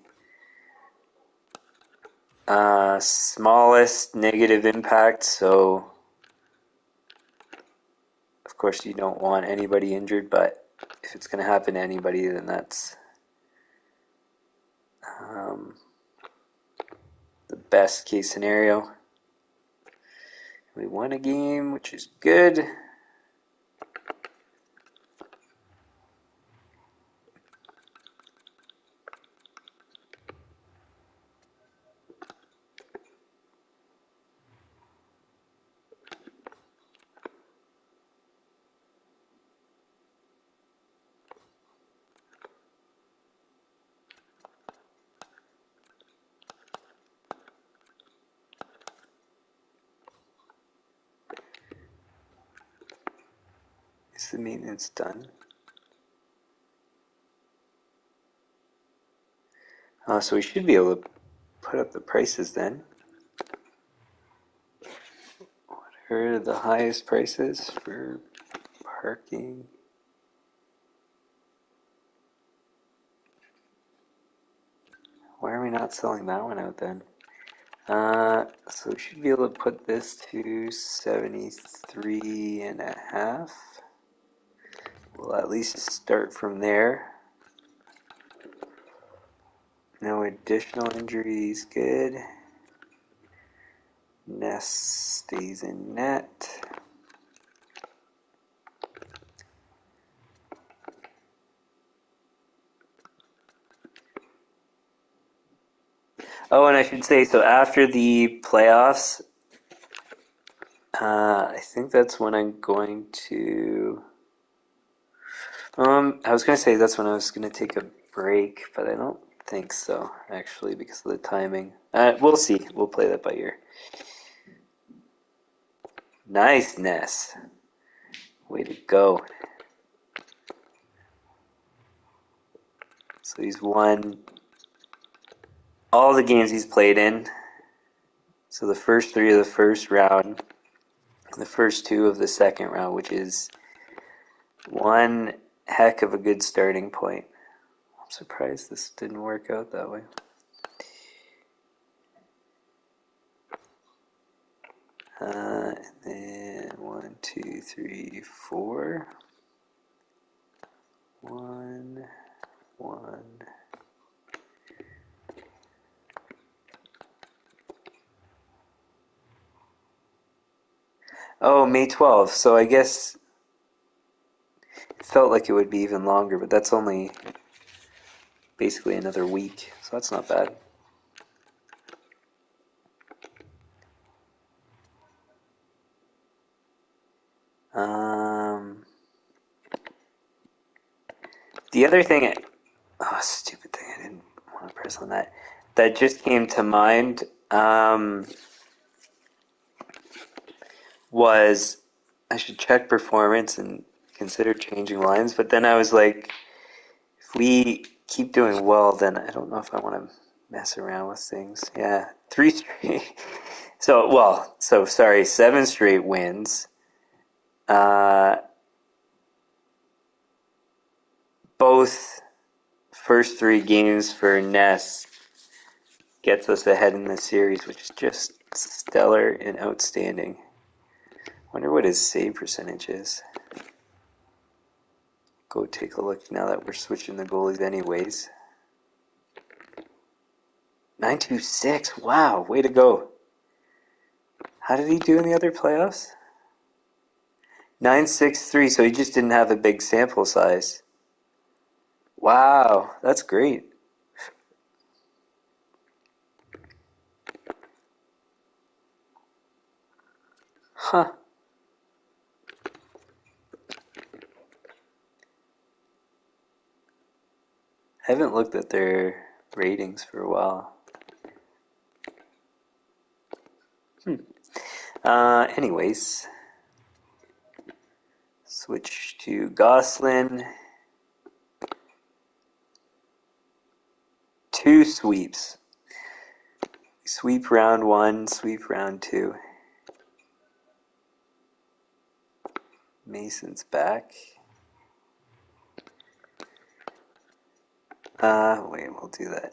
smallest negative impact. So, of course, you don't want anybody injured, but if it's going to happen to anybody, then that's the best case scenario. We won a game, which is good. Is the maintenance done? So we should be able to put up the prices then. What are the highest prices for parking? Why are we not selling that one out then? So we should be able to put this to 73.5. We'll at least start from there. No additional injuries, good. Ness stays in net. Oh, and I should say, so after the playoffs, I think that's when I'm going to... I was going to say that's when I was going to take a break, but I don't think so, actually, because of the timing. We'll see. We'll play that by ear. Nice, Ness. Way to go. So he's won all the games he's played in. So the first 3 of the first round, the first 2 of the second round, which is one heck of a good starting point. I'm surprised this didn't work out that way. And then 1, 2, 3, 4. 1, 1. Oh, May 12th. So I guess it felt like it would be even longer, but that's only basically another week. So that's not bad. The other thing, stupid thing, I didn't want to press on that. That just came to mind was I should check performance and consider changing lines. But then I was like, if we keep doing well, then I don't know if I want to mess around with things. Yeah, 3 straight. So sorry, 7 straight wins. Both first 3 games for Ness gets us ahead in the series, which is just stellar and outstanding. Wonder what his save percentage is. Go take a look now that we're switching the goalies anyways. 926, wow, way to go. How did he do in the other playoffs? 963, so he just didn't have a big sample size. Wow, that's great. Huh. I haven't looked at their ratings for a while. Anyways, switch to Gosselin. 2 sweeps. Sweep round 1, sweep round 2. Mason's back. Wait, we'll do that.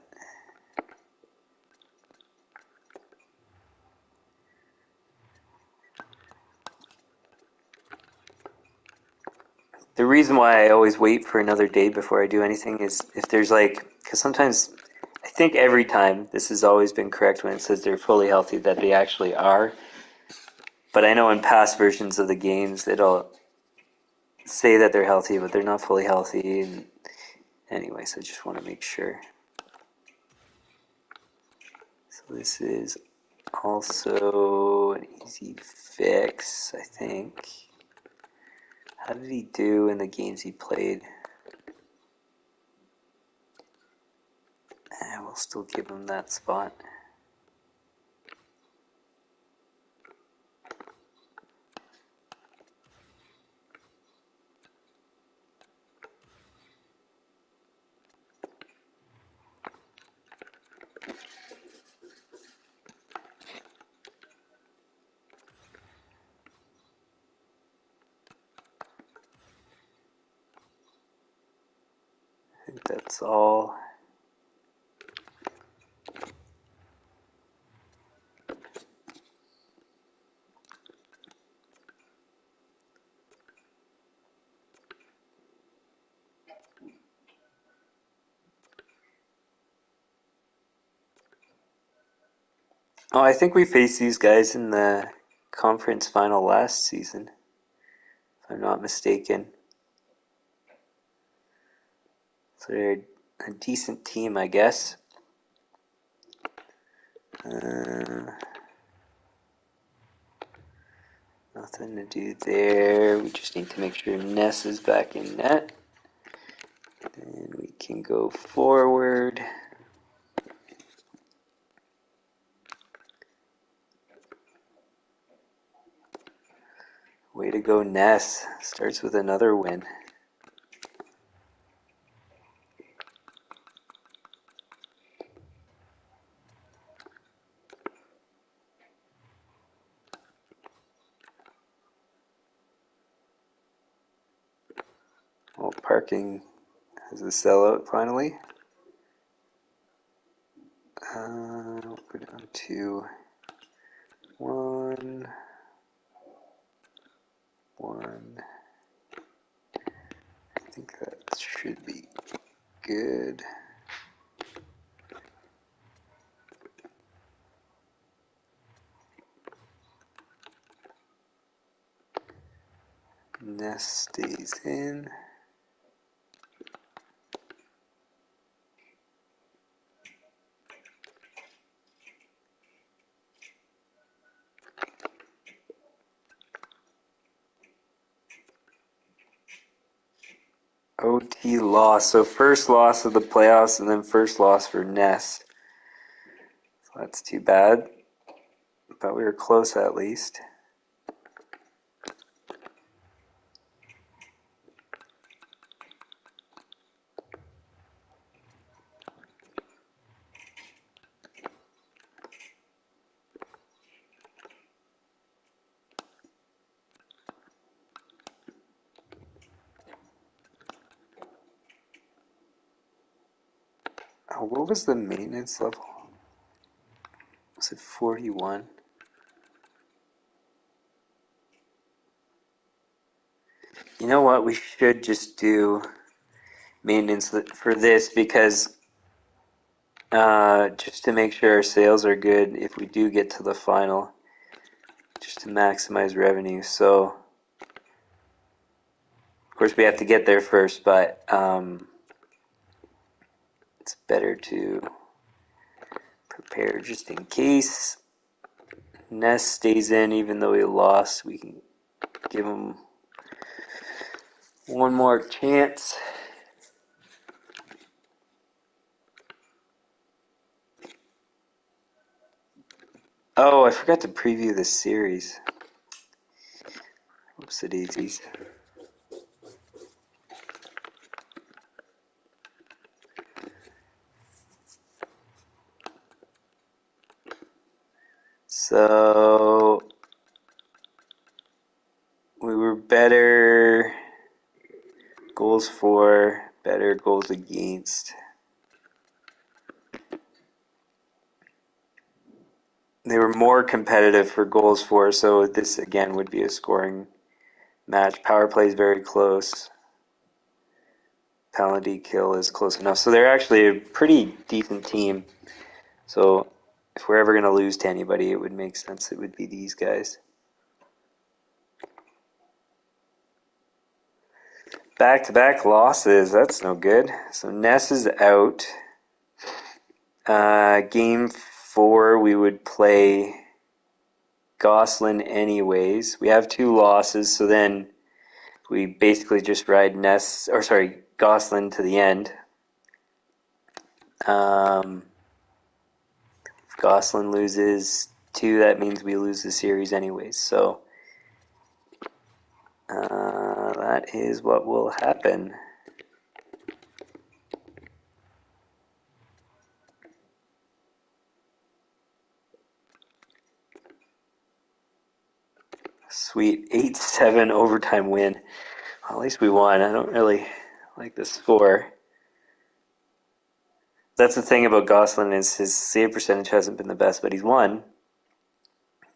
The reason why I always wait for another day before I do anything is if there's because sometimes, I think every time, this has always been correct when it says they're fully healthy, that they actually are. But I know in past versions of the games, it'll say that they're healthy, but they're not fully healthy. And anyways, I just want to make sure. So this is also an easy fix, I think. How did he do in the games he played? We'll still give him that spot. I think that's all. Oh, I think we faced these guys in the conference final last season, if I'm not mistaken. So they're a decent team, I guess. Nothing to do there. We just need to make sure Ness is back in net. Then we can go forward. Way to go, Ness. Starts with another win. Well, parking has a sellout finally. We'll go down to 1. 1. I think that should be good. Nest stays in. OT loss. So first loss of the playoffs and then first loss for Nest. So that's too bad. But we were close at least. Oh, what was the maintenance level? Was it 41? You know what? We should just do maintenance for this because just to make sure our sales are good if we do get to the final, just to maximize revenue. So, of course, we have to get there first, but it's better to prepare just in case. Nest stays in even though he lost. We can give him one more chance. Oh, I forgot to preview this series. Whoops, the daisies. So we were better goals for, better goals against. They were more competitive for goals for, so this again would be a scoring match. Power play is very close. Penalty kill is close enough. So they're actually a pretty decent team. So if we're ever going to lose to anybody, it would make sense it would be these guys. Back-to-back losses, that's no good. So Ness is out. Game 4, we would play Gosselin anyways. We have 2 losses, so then we basically just ride Gosselin to the end. If Gosselin loses 2, that means we lose the series anyways. So that is what will happen. Sweet 8-7 overtime win. Well, at least we won. I don't really like the score. That's the thing about Gosselin is his save percentage hasn't been the best, but he's won.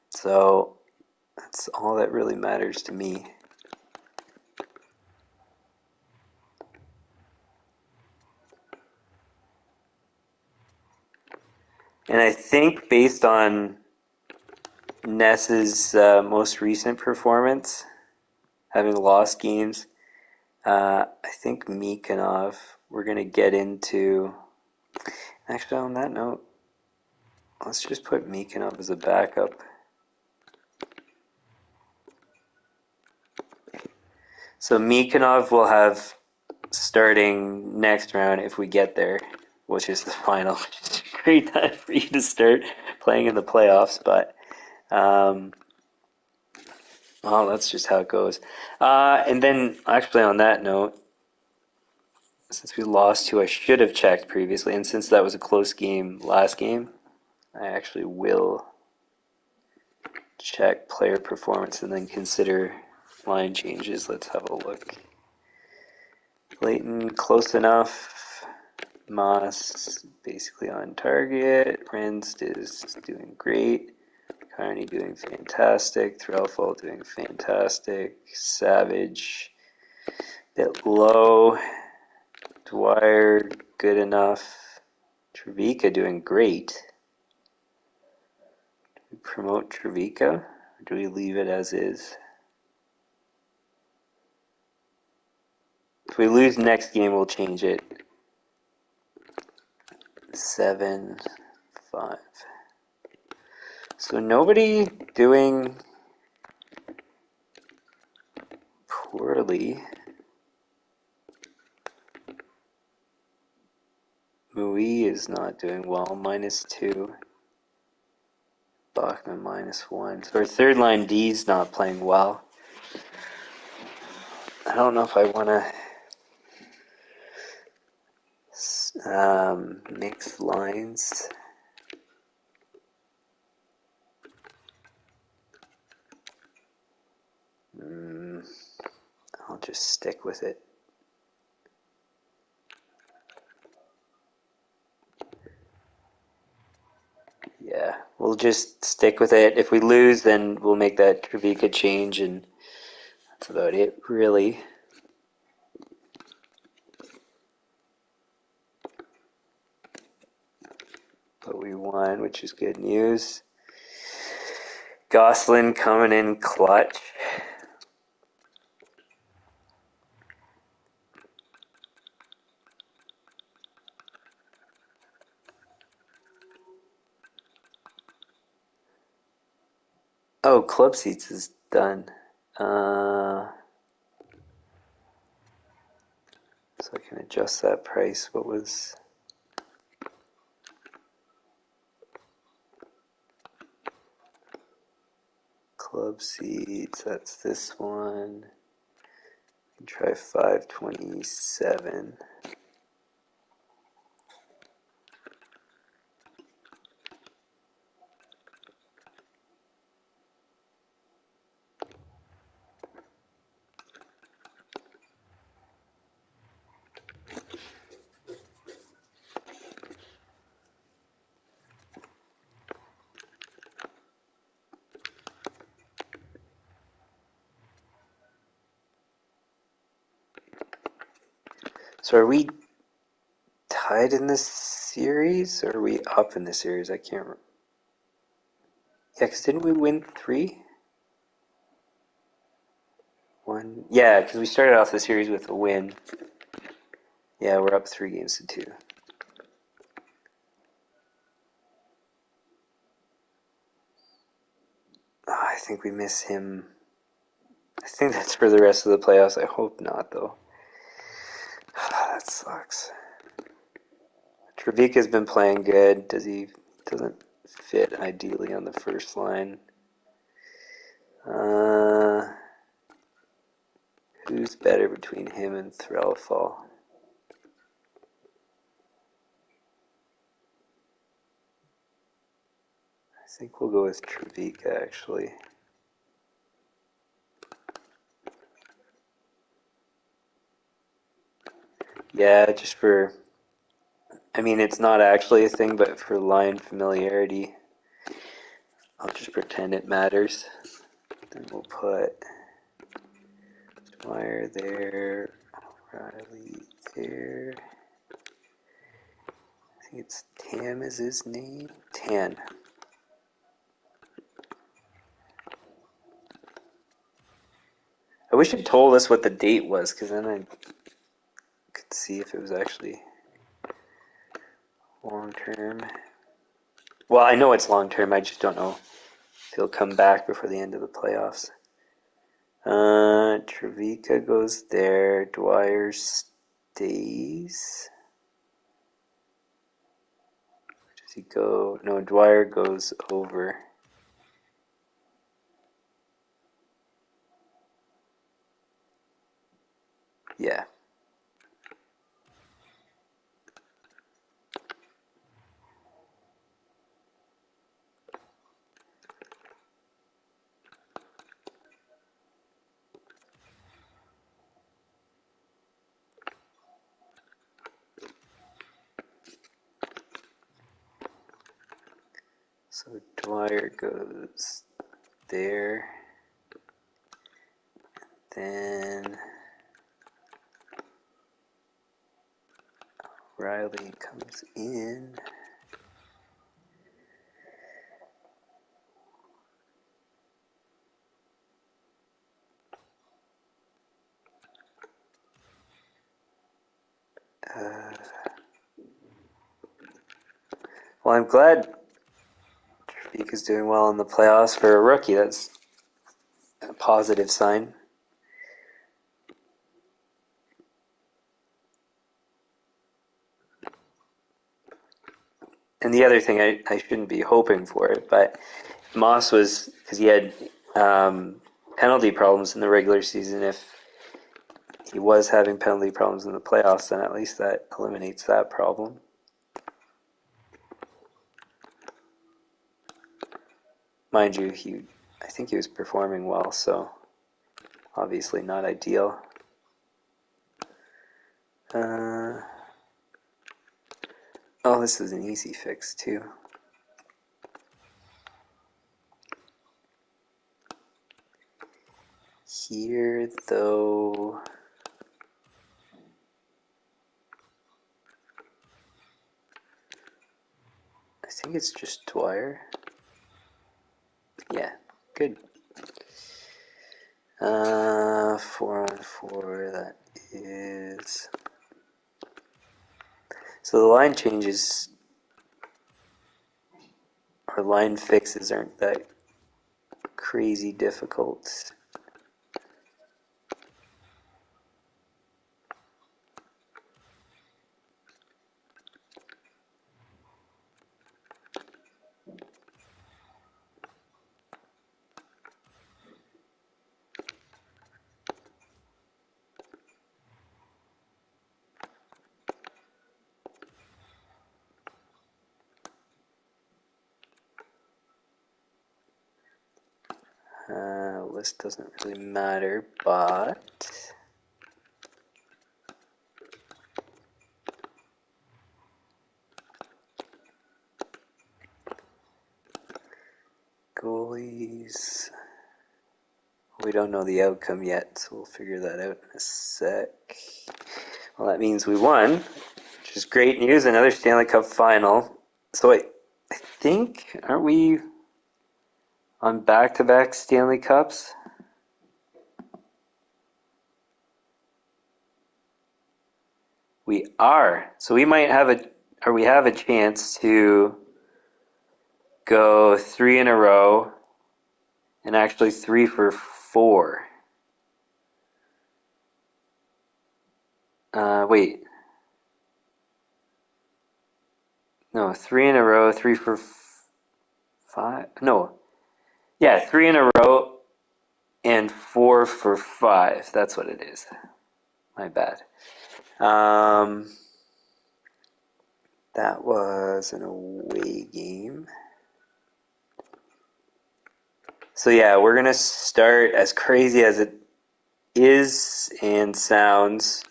So that's all that really matters to me. And I think based on Ness's most recent performance, having lost games, I think Mikanov, we're going to get into... Actually, on that note, let's just put Mikanov as a backup. So Mikanov will have starting next round if we get there, which is the final. It's a great time for you to start playing in the playoffs, but well, that's just how it goes. And then, actually, on that note, since we lost who I should have checked previously, and since that was a close game last game, I actually will check player performance and then consider line changes. Let's have a look. Leighton, close enough. Moss, basically on target. Renst is doing great. Carney doing fantastic. Threlfall doing fantastic. Savage, bit low. Dwyer, good enough. Trevika doing great. Do we promote Trevika, or do we leave it as is? If we lose next game, we'll change it. 7-5. So nobody doing poorly. Mui is not doing well, -2. Bachman -1. So our third line D's not playing well. I don't know if I want to mix lines. I'll just stick with it. Yeah, we'll just stick with it. If we lose, then we'll make that Trevika change, and that's about it, really. But we won, which is good news. Gosselin coming in clutch. Oh, club seats is done. So I can adjust that price. What was... Club seats, that's this one. Try 527. So are we tied in this series, or are we up in the series? I can't remember. Yeah, because didn't we win 3? 1. Yeah, because we started off the series with a win. Yeah, we're up 3-2. Oh, I think we miss him. I think that's for the rest of the playoffs. I hope not, though. That sucks. Trevika's been playing good. Doesn't fit ideally on the first line. Who's better between him and Threlfall? I think we'll go with Trevika, actually. Yeah, just for... I mean, it's not actually a thing, but for line familiarity, I'll just pretend it matters. Then we'll put Dwyer there, Riley there. I think it's Tam is his name. Tan. I wish it told us what the date was, because then I could see if it was actually long term. Well, I know it's long term, I just don't know if he'll come back before the end of the playoffs. Trevika goes there. Dwyer stays. Does he go? No, Dwyer goes over. Yeah. So Dwyer goes there. Then Riley comes in. Well, I'm glad Trafik is doing well in the playoffs for a rookie. That's a positive sign. And the other thing, I shouldn't be hoping for it, but Moss was, because he had penalty problems in the regular season. If he was having penalty problems in the playoffs, then at least that eliminates that problem. Mind you, I think he was performing well, so obviously not ideal. Oh, this is an easy fix too. Here, though, I think it's just Dwyer. Yeah, good. 4-on-4, that is... So the line changes, or line fixes aren't that crazy difficult. List doesn't really matter, but goalies. We don't know the outcome yet, so we'll figure that out in a sec. Well, that means we won, which is great news. Another Stanley Cup final. So I think, aren't we on back-to-back Stanley Cups? We are. So we might have we have a chance to go 3 in a row, and actually 3 for 4. Wait. No, 3 in a row, 3 for 5. No. Yeah, 3 in a row and 4 for 5. That's what it is. My bad. That was an away game. So yeah, we're going to start, as crazy as it is and sounds,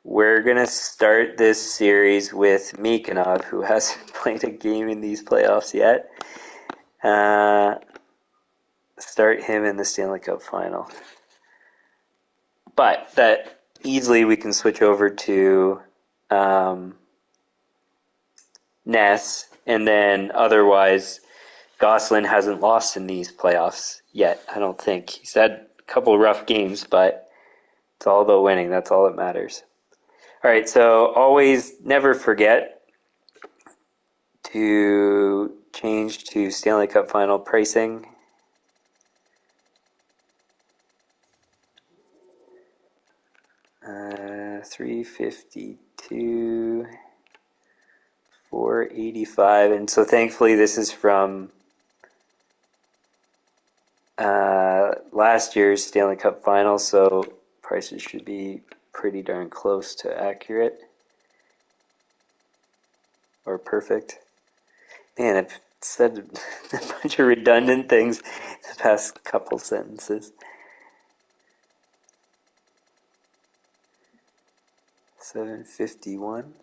we're going to start this series with Mikanov, who hasn't played a game in these playoffs yet. Start him in the Stanley Cup final. But that easily we can switch over to Ness, and then otherwise Gosselin hasn't lost in these playoffs yet, I don't think. He's had a couple rough games, but it's all about winning. That's all that matters. All right, so always never forget to change to Stanley Cup final pricing. $352, $485, and so thankfully this is from last year's Stanley Cup final, so prices should be pretty darn close to accurate or perfect. Man, I've said a bunch of redundant things the past couple sentences. 751.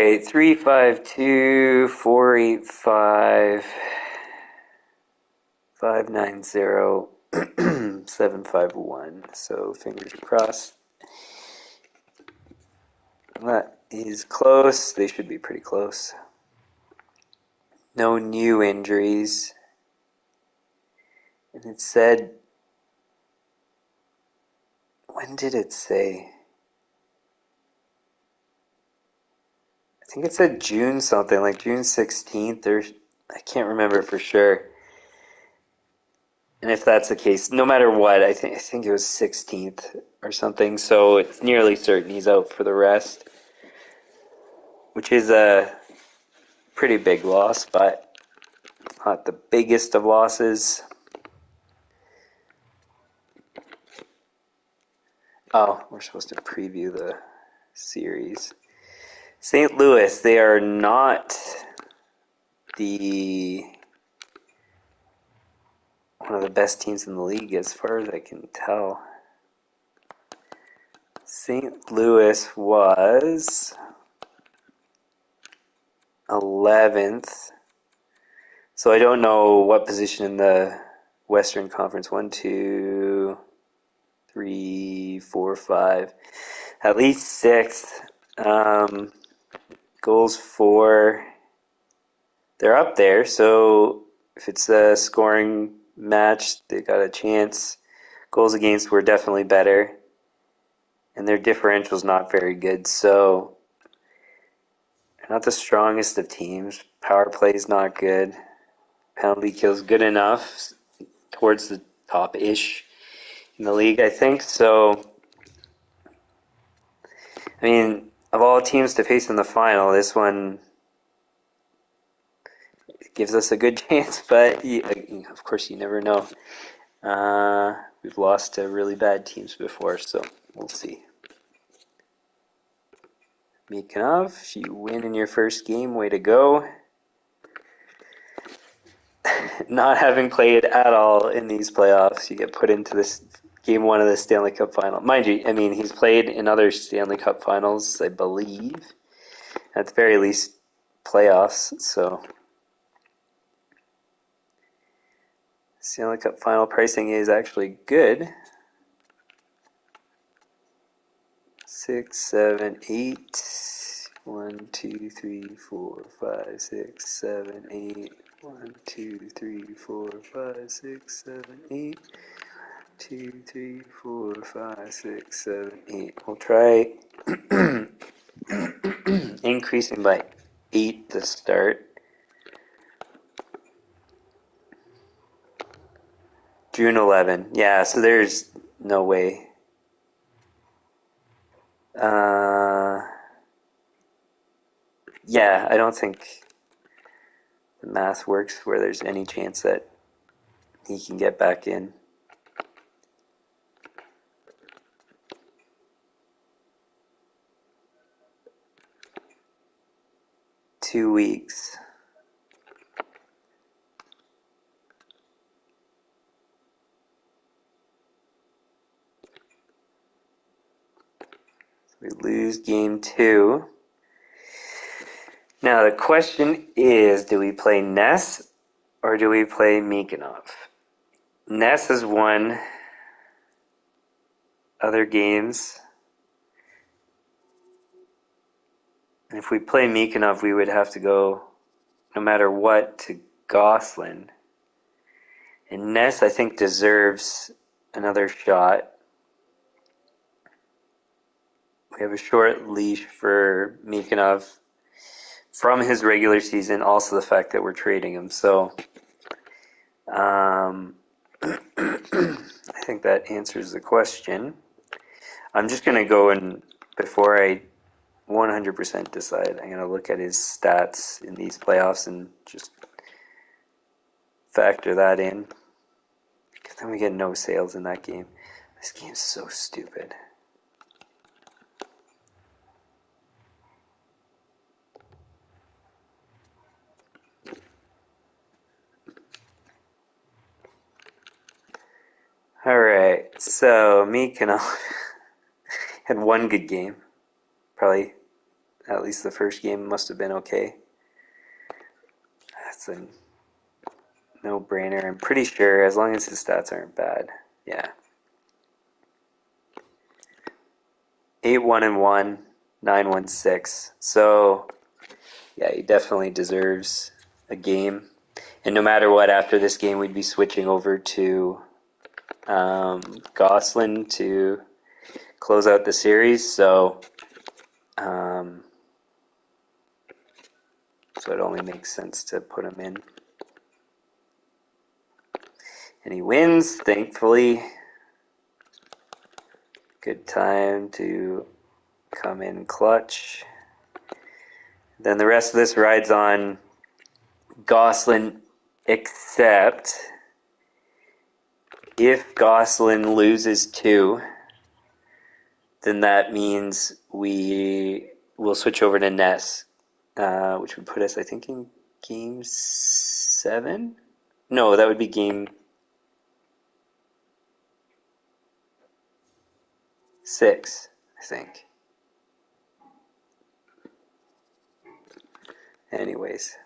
right, 352 485 590 751. So fingers crossed. That is close. They should be pretty close. No new injuries. And it said, when did it say? I think it said June something, like June 16th, or I can't remember for sure. And if that's the case, no matter what, I think it was 16th or something, so it's nearly certain he's out for the rest, which is a pretty big loss, but not the biggest of losses. Oh, we're supposed to preview the series. St. Louis, they are not one of the best teams in the league as far as I can tell. St. Louis was 11th. So I don't know what position in the Western Conference. 1, 2, 3, 4, 5. At least sixth. Goals for. They're up there. So if it's a scoring match, they got a chance. Goals against were definitely better. And their differential's not very good. So they're not the strongest of teams. Power play's not good. Penalty kill's good enough. Towards the top-ish in the league, I think. So, I mean, of all teams to face in the final, this one gives us a good chance, but of course you never know. We've lost to really bad teams before, so we'll see. Mikanov, if you win in your first game, way to go. Not having played at all in these playoffs, you get put into this Game 1 of the Stanley Cup final. Mind you, I mean, he's played in other Stanley Cup finals, I believe. At the very least, playoffs, so. Stanley Cup final pricing is actually good. 6, 7, 8. 1, 2, 3, 4, 5, 6, 7, 8. 1, 2, 3, 4, 5, 6, 7, 8. 2, 3, 4, 5, 6, 7, 8. We'll try increasing by 8 to start. June 11. Yeah, so there's no way. Yeah, I don't think the math works where there's any chance that he can get back in. Two weeks. We lose game 2. Now the question is, do we play Ness or do we play Mikanov? Ness has won other games. And if we play Mikanov, we would have to go, no matter what, to Gosselin. And Ness, I think, deserves another shot. We have a short leash for Mikanov from his regular season, also the fact that we're trading him. So I think that answers the question. I'm just going to go and, before I 100% decide, I'm going to look at his stats in these playoffs and just factor that in. Because then we get no sales in that game. This game's so stupid. Alright, so Mikanov had one good game. Probably At least the first game must have been okay. That's a no-brainer. I'm pretty sure, as long as his stats aren't bad. Yeah. 8-1-1, 9-1-6. So, yeah, he definitely deserves a game. And no matter what, after this game, we'd be switching over to Gosselin to close out the series. So it only makes sense to put him in. And he wins, thankfully. Good time to come in clutch. Then the rest of this rides on Gosselin, except if Gosselin loses 2, then that means we will switch over to Ness, which would put us, I think, in game 7? No, that would be game 6, I think. Anyways.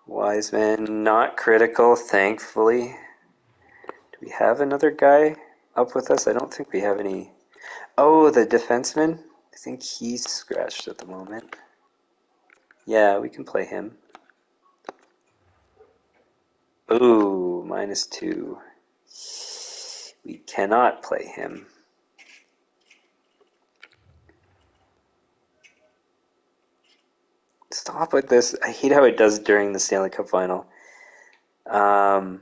Wiseman, not critical, thankfully. Do we have another guy up with us? I don't think we have any. Oh, the defenseman? I think he's scratched at the moment. Yeah, we can play him. Ooh, -2. We cannot play him. Stop with this. I hate how it does during the Stanley Cup final. But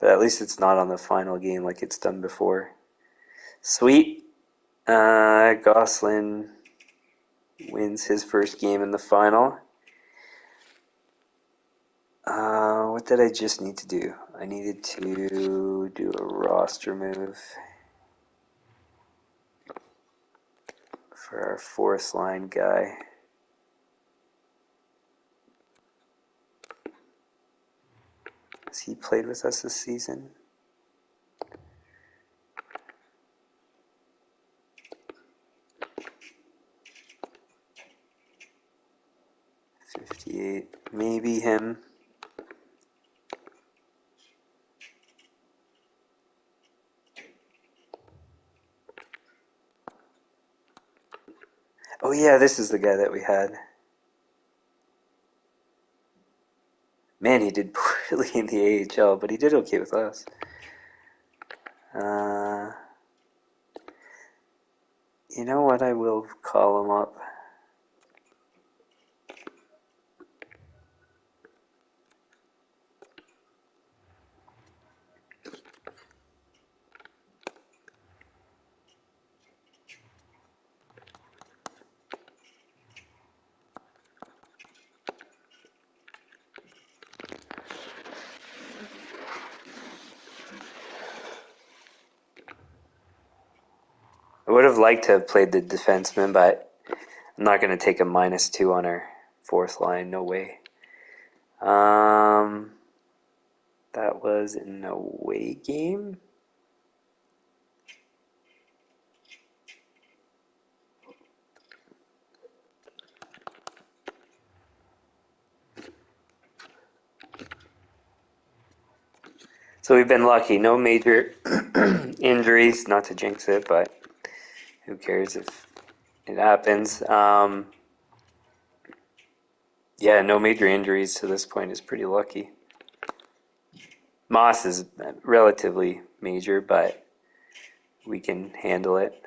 at least it's not on the final game like it's done before. Sweet. Gosselin wins his first game in the final. What did I just need to do? I needed to do a roster move for our fourth line guy. Has he played with us this season? $58, maybe him. Oh yeah, this is the guy that we had. Man, he did poorly in the AHL, but he did okay with us. You know what? I will call him up. I would have liked to have played the defenseman, but I'm not going to take a -2 on our fourth line. No way. That was an away game. So we've been lucky. No major injuries. Not to jinx it, but who cares if it happens. Yeah, no major injuries to this point is pretty lucky. Moss is relatively major, but we can handle it.